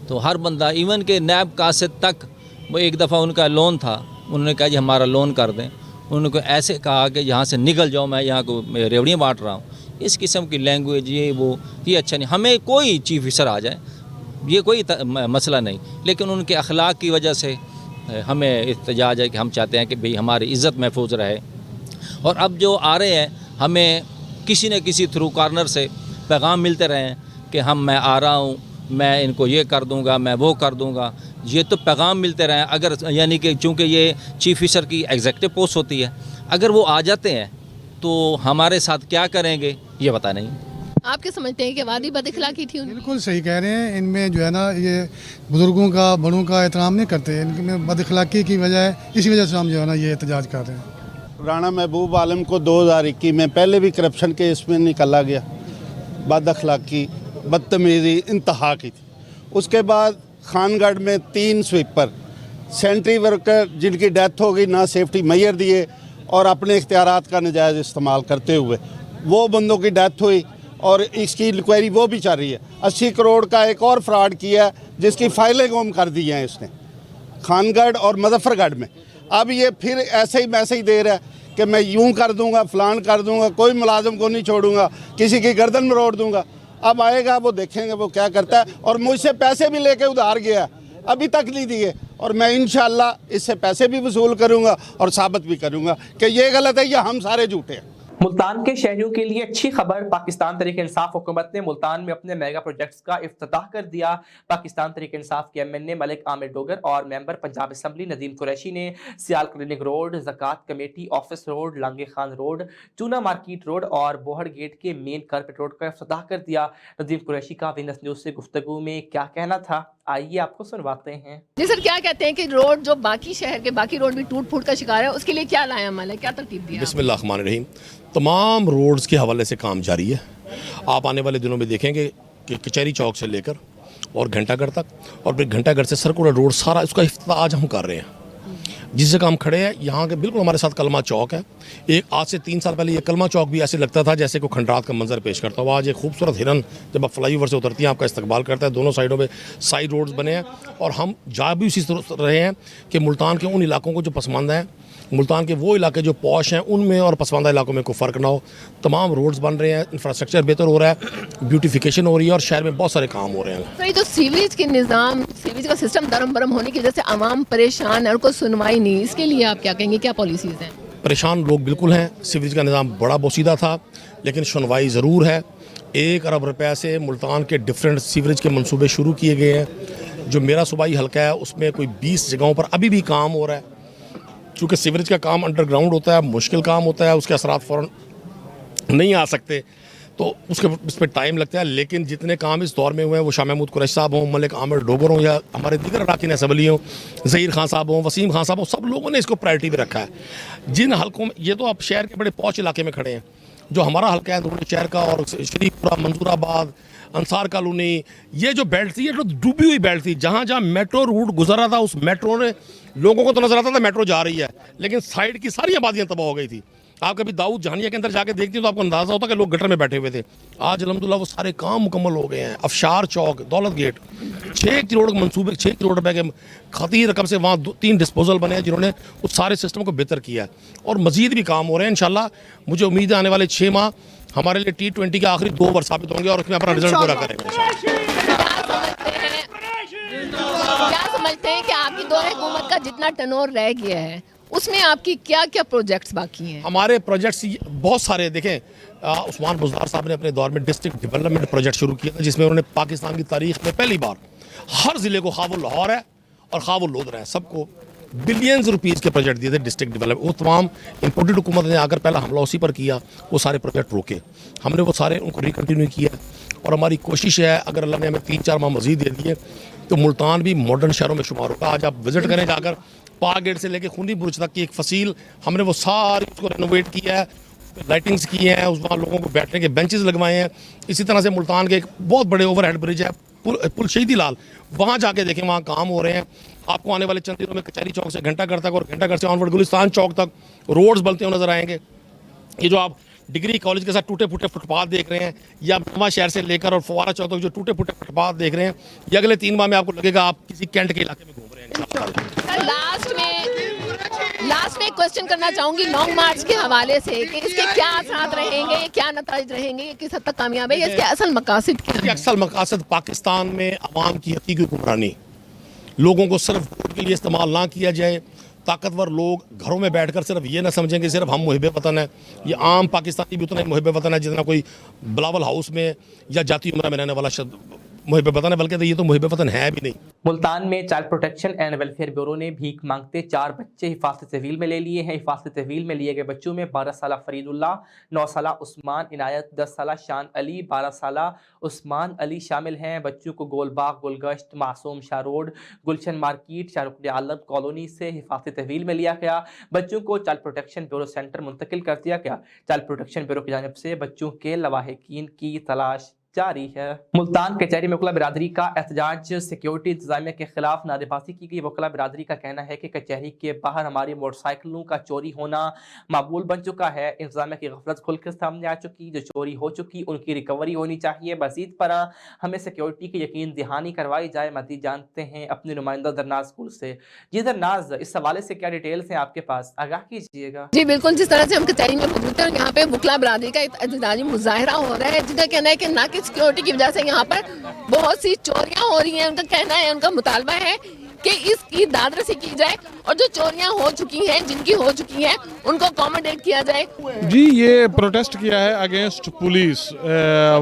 तो हर बंदा, इवन के नायब कासिद तक, वो एक दफ़ा उनका लोन था, उन्होंने कहा जी हमारा लोन कर दें। उन्होंने ऐसे कहा कि यहाँ से निकल जाओ, मैं यहाँ को रेवड़ियाँ बांट रहा हूँ। इस किस्म की लैंग्वेज ये अच्छा नहीं। हमें कोई चीफ ऑफिसर आ जाए ये कोई मसला नहीं, लेकिन उनके अखलाक की वजह से हमें एहतजाज है कि हम चाहते हैं कि भाई हमारी इज़्ज़त महफूज रहे। और अब जो आ रहे हैं हमें किसी न किसी थ्रू कॉर्नर से पैगाम मिलते रहे हैं कि मैं आ रहा हूँ, मैं इनको ये कर दूँगा, मैं वो कर दूँगा, ये तो पैगाम मिलते रहे। अगर यानी कि चूँकि ये चीफ ऑफिसर की एग्जीक्यूटिव पोस्ट होती है, अगर वो आ जाते हैं तो हमारे साथ क्या करेंगे ये पता नहीं। आप क्या समझते हैं कि वादी बदअखलाकी थी उनकी? बिल्कुल सही कह रहे हैं। इनमें जो है ना, ये बुज़ुर्गों का, बड़ों का एहतराम नहीं करते। इनमें बदअखलाकी की वजह है, इसी वजह से हम जो है ना ये एहतजाज कर रहे हैं। राणा महबूब आलम को 2021 में पहले भी करप्शन केस में निकाला गया, बदअखलाकी, बदतमीज़ी इंतहा की थी। उसके बाद खानगढ़ में 3 स्वीपर, सेंट्री वर्कर जिनकी डेथ हो गई, ना सेफ्टी मेजर दिए और अपने इख्तियारात का नजायज़ इस्तेमाल करते हुए वो बंदों की डेथ हुई और इसकी इंक्वायरी वो भी चल रही है। 80 करोड़ का एक और फ्रॉड किया जिसकी फाइलें गुम कर दी हैं इसने खानगढ़ और मुजफ्फरगढ़ में। अब ये फिर ऐसे ही मैसेज दे रहा है कि मैं यूं कर दूंगा, फलान कर दूंगा, कोई मुलाजिम को नहीं छोड़ूंगा, किसी की गर्दन मरोड़ दूंगा। अब आएगा वो, देखेंगे वो क्या करता है। और मुझसे पैसे भी लेके उधार गया, अभी तक नहीं दिए, और मैं इंशाल्लाह इससे पैसे भी वसूल करूंगा और साबित भी करूंगा कि ये गलत है या हम सारे झूठे हैं। मुल्तान के शहरियों के लिए अच्छी खबर, पाकिस्तान तहरीक इंसाफ हुकूमत ने मुल्तान में अपने मेगा प्रोजेक्ट्स का इफ्तिताह कर दिया। पाकिस्तान तहरीक इंसाफ के MNA मलिक आमिर डोगर और मेंबर पंजाब असम्बली नदीम कुरैशी ने सियाल क्लिनिक रोड, ज़कात committee office road, Lange Khan road, चूना मार्केट रोड और बोहड़ गेट के मेन कारपेट रोड का इफ्तिताह कर दिया। नदीम कुरैशी का वीनस न्यूज़ से गुफ्तगू में क्या कहना था, आइए आपको सुनवाते हैं। जी सर, क्या कहते हैं कि रोड जो बाकी शहर के बाकी रोड भी टूट फूट का शिकार है, उसके लिए क्या लाया अमल है, क्या तरतीब दिया? बिस्मिल्लाहिर्रहमानिर्रहीम। तमाम रोड्स के हवाले से काम जारी है। आप आने वाले दिनों में देखेंगे कि कचहरी चौक से लेकर और घंटाघर तक और फिर घंटाघर से सर्कुलर रोड, सारा इसका इफ्तिताह आज हम कर रहे हैं। जिससे काम खड़े हैं यहाँ के बिल्कुल हमारे साथ कलमा चौक है। एक आज से 3 साल पहले ये कलमा चौक भी ऐसे लगता था जैसे कोई खंडरात का मंजर पेश करता हुआ। आज एक खूबसूरत हिरन जब आप फ्लाई ओवर से उतरती हैं आपका इस्तकबाल करता है। दोनों साइडों पे साइड रोड्स बने हैं और हम जा भी उसी तरह रहे हैं कि मुल्तान के उन इलाकों को जो पसमानदा हैं, मुल्तान के वो इलाके जो पॉश हैं उनमें और पसमानदा इलाकों में कोई फ़र्क ना हो। तमाम रोड्स बन रहे हैं, इंफ्रास्ट्रक्चर बेहतर हो रहा है, ब्यूटिफिकेशन हो रही है और शहर में बहुत सारे काम हो रहे हैं। तो ये जो सीवरेज के निज़ाम, सीवरेज का सिस्टम दरम बरम होने की वजह से आवाम परेशान है और कोई सुनवाई नहीं, इसके लिए आप क्या कहेंगे, क्या पॉलिसीज़ हैं? परेशान लोग बिल्कुल हैं। सीवरेज का निज़ाम बड़ा बोसीदा था लेकिन सुनवाई ज़रूर है। 1 अरब रुपये से मुल्तान के डिफरेंट सीवरेज के मंसूबे शुरू किए गए हैं। जो मेरा सूबाई हल्का है उसमें कोई 20 जगहों पर अभी भी काम हो रहा है। चूँकि सीवरेज का काम अंडरग्राउंड होता है, मुश्किल काम होता है, उसके असरात फ़ौरन नहीं आ सकते, तो उस पर टाइम लगता है। लेकिन जितने काम इस दौर में हुए हैं, वो शाह महमूद कुरैशी साहब हों, मलिक आमिर डोगर हों या हमारे दीगर अरकान असम्बली हों, ज़हीर खान साहब हों, वसीम खान साहब हों, सब लोगों ने इसको प्रायोरिटी में रखा है। जिन हलकों में, ये तो आप शहर के बड़े पौच इलाके में खड़े हैं, जो हमारा हल्का है अंदरूनी शहर का और शरीफपुरा, मंजूराबाद, अंसार कॉलोनी, ये जो बेल्ट थी ये तो डूबी हुई बेल्ट थी। जहाँ जहाँ मेट्रो रूट गुजर रहा था उस मेट्रो ने लोगों को तो नजर आता था मेट्रो जा रही है, लेकिन साइड की सारी आबादियाँ तबाह हो गई थी। आप कभी दाऊद जहानिया के अंदर जाके देखते तो आपको अंदाजा होता कि लोग गटर में बैठे हुए थे। आज अलहमदुलिल्लाह वो सारे काम मुकम्मल हो गए हैं। अफशार चौक, दौलत गेट, 6 करोड़ के मंसूबे, 6 करोड़ रुपए के खती रकम से वहाँ 3 डिस्पोजल बने हैं जिन्होंने उस सारे सिस्टम को बेहतर किया है और मजीद भी काम हो रहे हैं। इंशाल्लाह मुझे उम्मीद है आने वाले 6 माह हमारे लिए T20 के आखिरी 2 ओवर साबित होंगे और उसमें अपना रिजल्ट पूरा करेंगे। क्या समझते हैं कि आपकी दौर हुकूमत का जितना टर्नओवर रह गया है उसमें आपकी क्या क्या प्रोजेक्ट्स बाकी हैं? हमारे प्रोजेक्ट्स बहुत सारे देखें, उस्मान बुज़दार साहब ने अपने दौर में डिस्ट्रिक्ट डेवलपमेंट प्रोजेक्ट शुरू किया था जिसमें उन्होंने पाकिस्तान की तारीख में पहली बार हर ज़िले को, खा वो लाहौर है और खा वो लोधर है, सबको बिलियंस रुपीज़ के प्रोजेक्ट दिए थे डिस्ट्रिक्ट डेवलपमेंट। वो तमाम इम्पोर्टेड हुकूमत ने आकर पहला हमला उसी पर किया, वो सारे प्रोजेक्ट रोके, हमने वो सारे उनको रिकंटिन्यू किया और हमारी कोशिश है अगर अल्लाह ने हमें 3-4 माह मज़ीद दे दिए तो मुल्तान भी मॉडर्न शहरों में शुमार होगा। आज आप विज़िट करें जाकर, पाक गेट से लेकर खूनी बुर्ज तक की एक फसील हमने वो सारी उसको रेनोवेट किया है, लाइटिंग्स की हैं, उस वहाँ लोगों को बैठने के बेंचेस लगवाए हैं। इसी तरह से मुल्तान के एक बहुत बड़े ओवरहेड ब्रिज है पुल शहीदी लाल, वहाँ जाके देखें वहाँ काम हो रहे हैं। आपको आने वाले चंद दिनों में कचहरी चौक से घंटाघर तक और घंटाघर से ऑनवर्ड गुलिस्तान चौक तक रोड्स बनते हुए नजर आएंगे। ये जो आप डिग्री कॉलेज के साथ टूटे फूटे फुटपाथ देख रहे हैं या नवा शहर से लेकर और फवारा चौक तक जो टूटे फूटे फुटपाथ देख रहे हैं, ये अगले 3 माह में आपको लगेगा आप किसी कैंट के इलाके में घूम रहे हैं। लास्ट में क्वेश्चन करना चाहूंगी लॉन्ग मार्च के हवाले से कि इसके क्या असरात रहेंगे, क्या नतीजे रहेंगे, किस हद तक कामयाब है, इसके असल मकासद क्या हैं? असल मकासद पाकिस्तान में अवाम की हकीकी हुक्मरानी लोगों को सिर्फ वोट के लिए इस्तेमाल ना किया जाए। ताकतवर लोग घरों में बैठकर सिर्फ ये ना समझें कि सिर्फ हम मुहिब वतन है। ये आम पाकिस्तानी भी उतना ही मुहिब वतन है जितना कोई बिलावल हाउस में या जाती उम्रा में रहने वाला मुहिब वतन है, बल्कि ये तो मुहिब वतन है भी नहीं। मुल्तान में child protection and welfare bureau ने भीख मांगते 4 बच्चे हिफाजत तहवील में ले लिए हैं। हिफाजत तहवील में लिए गए बच्चों में 12 साला फरीदुल्ला, 9 साला उस्मान इनायत, 10 साला शान अली, 12 साला उस्मान अली शामिल हैं। बच्चों को गोलबाग, गुलगश्त, मासूम शाह रोड, गुलशन मार्केट, शाहरुख आलम कॉलोनी से हिफाजत तहवील में लिया गया। बच्चों को चाइल्ड प्रोटेक्शन ब्यूरो सेंटर मुंतकिल कर दिया गया। चाइल्ड प्रोटेक्शन ब्यूरो की जानिब से बच्चों के लवाहिकीन की तलाश जारी है। मुल्तान कचहरी में वकला बिरादरी का एहतजाज, सिक्योरिटी इंतजामिया के खिलाफ नारेबाजी की गई। वकला बिरादरी का कहना है कि कचहरी के बाहर हमारी मोटरसाइकिलों का चोरी होना मामूल बन चुका है। इंतजामिया की गफलत खुलकर सामने आ चुकी, जो चोरी हो चुकी उनकी रिकवरी होनी चाहिए। मजीद पर हमें सिक्योरिटी की यकीन दहानी करवाई जाए। मजीद जानते हैं अपने नुमाइंदा दरनाज स्कूल से। जी दरनाज, इस हवाले से क्या डिटेल्स हैं आपके पास, आगाह कीजिएगा। जी बिल्कुल, जिस तरह से हम कचहरी में मौजूद हैं, यहाँ पे वकला बिरादरी का एहतजाजी मुजाहरा हो रहा है, जिनका कहना है कि ना कि सिक्योरिटी की वजह से यहाँ पर बहुत सी चोरियां हो रही हैं। उनका कहना है, उनका मुतालबा है कि इसकी दादरसी की जाए और जो चोरियां हो चुकी हैं, जिनकी हो चुकी हैं, उनको अकोमोडेट किया जाए। जी, ये प्रोटेस्ट किया है अगेंस्ट पुलिस।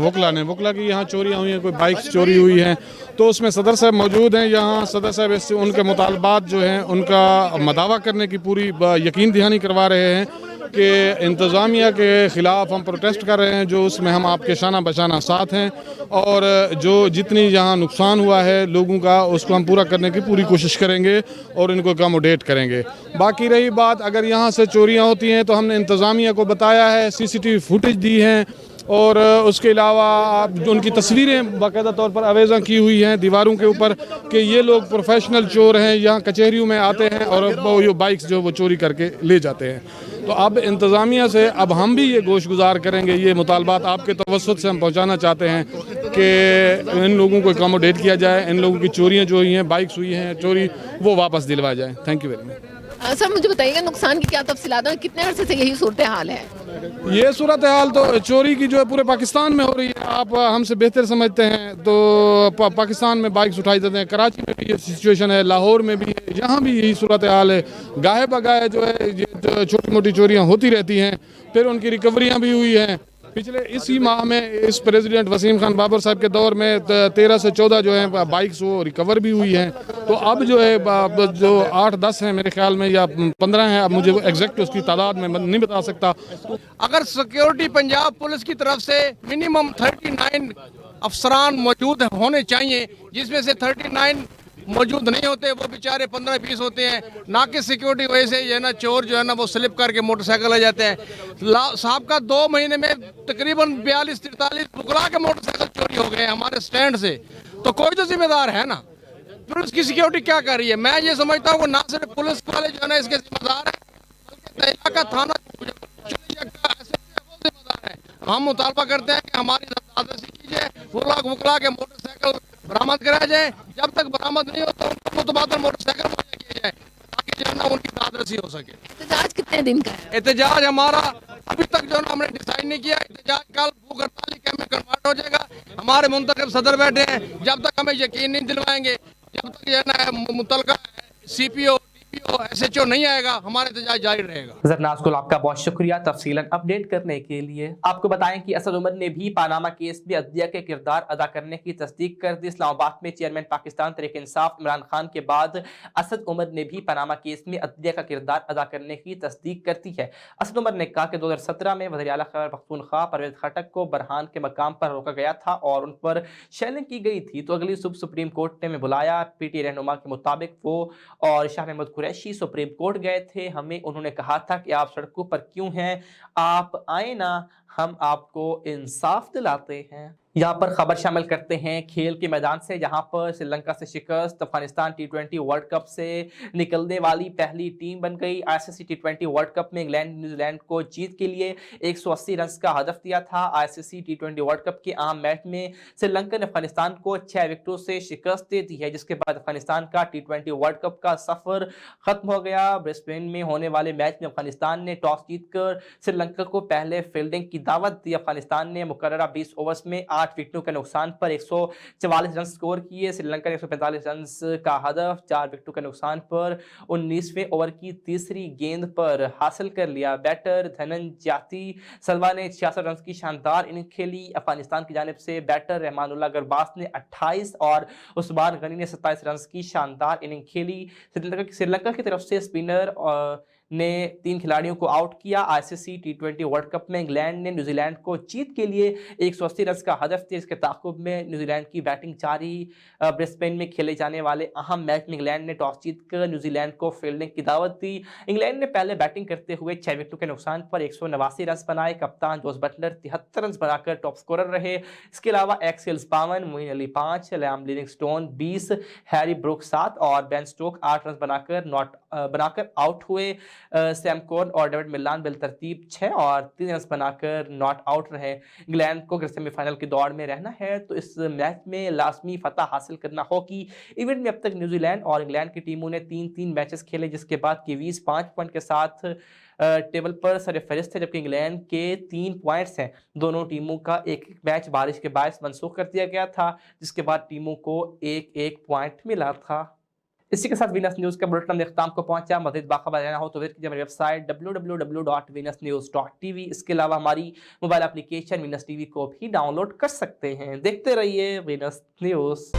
वकला की यहाँ चोरियां हुई हैं, कोई बाइक्स चोरी हुई हैं, तो उसमें सदर साहब मौजूद हैं। यहाँ सदर साहब इससे उनके मुतालबात जो हैं उनका मदावा करने की पूरी यकीन दहानी करवा रहे हैं कि इंतज़ामिया के ख़िलाफ़ हम प्रोटेस्ट कर रहे हैं, जो उसमें हम आपके शाना बशाना साथ हैं, और जो जितनी यहाँ नुकसान हुआ है लोगों का उसको हम पूरा करने की पूरी कोशिश करेंगे और इनको अकोमोडेट करेंगे। बाकी रही बात, अगर यहाँ से चोरियाँ होती हैं तो हमने इंतज़ामिया को बताया है, CCTV फुटेज दी हैं, और उसके अलावा उनकी तस्वीरें बाकायदा तौर पर आवेज़ा की हुई हैं दीवारों के ऊपर कि ये लोग प्रोफेशनल चोर हैं, यहाँ कचहरियों में आते हैं और वो बाइक्स जो वो चोरी करके ले जाते हैं। तो अब इंतज़ामिया से अब हम भी ये गोश गुजार करेंगे, ये मुतालबात आपके तवस्सुत से हम पहुँचाना चाहते हैं कि इन लोगों को अकोमोडेट किया जाए, इन लोगों की चोरियाँ जो हुई हैं, बाइक्स हुई हैं चोरी, वो वापस दिलवाया जाए। Thank you very much. Sir मुझे बताइएगा नुकसान की क्या तफसीलात है, कितने अरसे से यही सूरत हाल है? ये सूरत हाल तो चोरी की जो है पूरे पाकिस्तान में हो रही है, आप हमसे बेहतर समझते हैं। तो पाकिस्तान में बाइक्स उठाई जाते हैं, कराची में भी ये सिचुएशन है, लाहौर में भी है, यहाँ भी यही सूरत हाल है। गाहे बगाहे जो है ये छोटी मोटी चोरियाँ होती रहती हैं, फिर उनकी रिकवरियाँ भी हुई हैं। पिछले इसी माह में इस प्रेसिडेंट वसीम खान बाबर साहब के दौर में 13 से 14 जो है बाइक्स वो रिकवर भी हुई हैं। तो अब जो है जो 8-10 हैं मेरे ख्याल में, या 15 हैं, अब मुझे एग्जैक्ट उसकी तादाद में नहीं बता सकता। अगर सिक्योरिटी पंजाब पुलिस की तरफ से मिनिमम 39 अफसरान मौजूद होने चाहिए, जिसमें से 39 मौजूद नहीं होते, वो बेचारे 15-20 होते हैं। ना कि सिक्योरिटी वजह से ये ना चोर जो है ना वो स्लिप करके मोटरसाइकिल ले जाते हैं। साहब का 2 महीने में तकरीबन 42-43 वकला के मोटरसाइकिल चोरी हो गए हमारे स्टैंड से। तो कोई तो जिम्मेदार है ना, पुलिस की सिक्योरिटी क्या कर रही है? मैं ये समझता हूँ ना सिर्फ पुलिस वाले जो है ना इसके जिम्मेदार है, बल्कि इलाका थाना जिम्मेदार है। हम मुतालबा करते हैं कि हमारी दादरसी कीजिए, वकला के मोटरसाइकिल बरामद कराया जाए। जब तक बरामद नहीं होता उनको मुतबादल मोटरसाइकिल मुहैया किए जाए ताकि जो है ना उनकी दादरसी हो सके। एहतजाज कितने दिन का है? एहतजाज हमारा अभी तक जो है ना हमने डिसाइड नहीं किया। एहतजाज कल भूख हड़ताल में कन्वर्ट हो जाएगा। हमारे मुंतखब सदर बैठे हैं, जब तक हमें यकीन नहीं दिलवाएंगे, जब तक जो है ना मुतलका CPO DPO SHO नहीं आएगा, हमारा एहतजाज जारी रहेगा। जरनाज को आपका बहुत शुक्रिया तफसीलन अपडेट करने के लिए। आपको बताएं कि असद उमर ने भी पानामा केस में अदलिया के किरदार अदा करने की तस्दीक कर दी। इस्लामाबाद में चेयरमैन पाकिस्तान तहरीक इंसाफ इमरान खान के बाद असद उमर ने भी पानामा केस में अदलिया का किरदार अदा करने की तस्दीक कर दी है। असद उमर ने कहा कि 2017 में वज़ीर आला खैबर पख्तूनख्वा परवेज खटक को बरहान के मकाम पर रोका गया था और उन पर शेलिंग की गई थी, तो अगली सुबह सुप्रीम कोर्ट ने बुलाया। PTI रहनुमा के मुताबिक वो और शाह महमूद कुरैशी सुप्रीम कोर्ट गए थे। हमें उन्होंने कहा था कि आप सड़कों पर क्यों हैं, आप आए ना, हम आपको इंसाफ दिलाते हैं। यहाँ पर खबर शामिल करते हैं खेल के मैदान से, जहाँ पर श्रीलंका से शिकस्त अफगानिस्तान T20 वर्ल्ड कप से निकलने वाली पहली टीम बन गई। ICC T20 वर्ल्ड कप में इंग्लैंड न्यूजीलैंड को जीत के लिए 180 रन का हदफ दिया था। ICC T20 वर्ल्ड कप के आम मैच में श्रीलंका ने अफगानिस्तान को 6 विकेटों से शिकस्त दे दी है, जिसके बाद अफगानिस्तान का T20 वर्ल्ड कप का सफर खत्म हो गया। ब्रिस्बेन में होने वाले मैच में अफगानिस्तान ने टॉस जीतकर श्रीलंका को पहले फील्डिंग की दावत दी। अफगानिस्तान ने मुकर्ररा 20 ओवर्स में 8 विकेटों के नुकसान पर 144 रन स्कोर किए। श्रीलंका ने 145 रन का हदफ 4 विकेटों के नुकसान पर 19वें ओवर की तीसरी गेंद पर हासिल कर लिया। बैटर धनंजय सलवा ने 66 रन की शानदार इनिंग खेली। अफगानिस्तान की जानिब से बैटर रहमानुल्लाह गरबास ने 28 और उस्मान गनी ने 27 रन की शानदार इनिंग खेली। श्रीलंका की तरफ से स्पिनर ने 3 खिलाड़ियों को आउट किया। आईसीसी टी20 वर्ल्ड कप में इंग्लैंड ने न्यूजीलैंड को जीत के लिए 180 रन का हदफ थे। इसके ताक़ुब में न्यूजीलैंड की बैटिंग जारी। ब्रिस्बेन में खेले जाने वाले अहम मैच में इंग्लैंड ने टॉस जीतकर न्यूजीलैंड को फील्डिंग की दावत दी। इंग्लैंड ने पहले बैटिंग करते हुए 6 विकेटों के नुकसान पर 189 रन बनाए। कप्तान जोस बटलर 73 रन बनाकर टॉप स्कोरर रहे। इसके अलावा एक्सेल्स 52, Moeen Ali 5, Liam Livingstone 20, Harry Brook 7 और बेन स्टोक 8 रन बनाकर आउट हुए। सैम कॉर्न और डेविड मिलान बिलतरतीब 6 और 3 रन बनाकर नॉट आउट रहे। इंग्लैंड को सेमीफाइनल की दौड़ में रहना है तो इस मैच में लाजमी फतह हासिल करना होगी। इवेंट में अब तक न्यूजीलैंड और इंग्लैंड की टीमों ने 3-3 मैचेस खेले, जिसके बाद कीवीज 5 पॉइंट के साथ टेबल पर सरफहरिस्त है, जबकि इंग्लैंड के 3 पॉइंट्स हैं। दोनों टीमों का एक मैच बारिश के बायस मनसूख कर दिया गया था, जिसके बाद टीमों को 1-1 पॉइंट मिला था। इसी के साथ वीनस न्यूज़ का बुलेटिन इख्ताम को पहुंचा। मज़ीद बाखबर रहना हो तो विजिट कीजिए हमारी वेबसाइट www.venusnews.tv। इसके अलावा हमारी मोबाइल एप्लीकेशन वीनस टीवी को भी डाउनलोड कर सकते हैं। देखते रहिए वीनस न्यूज़।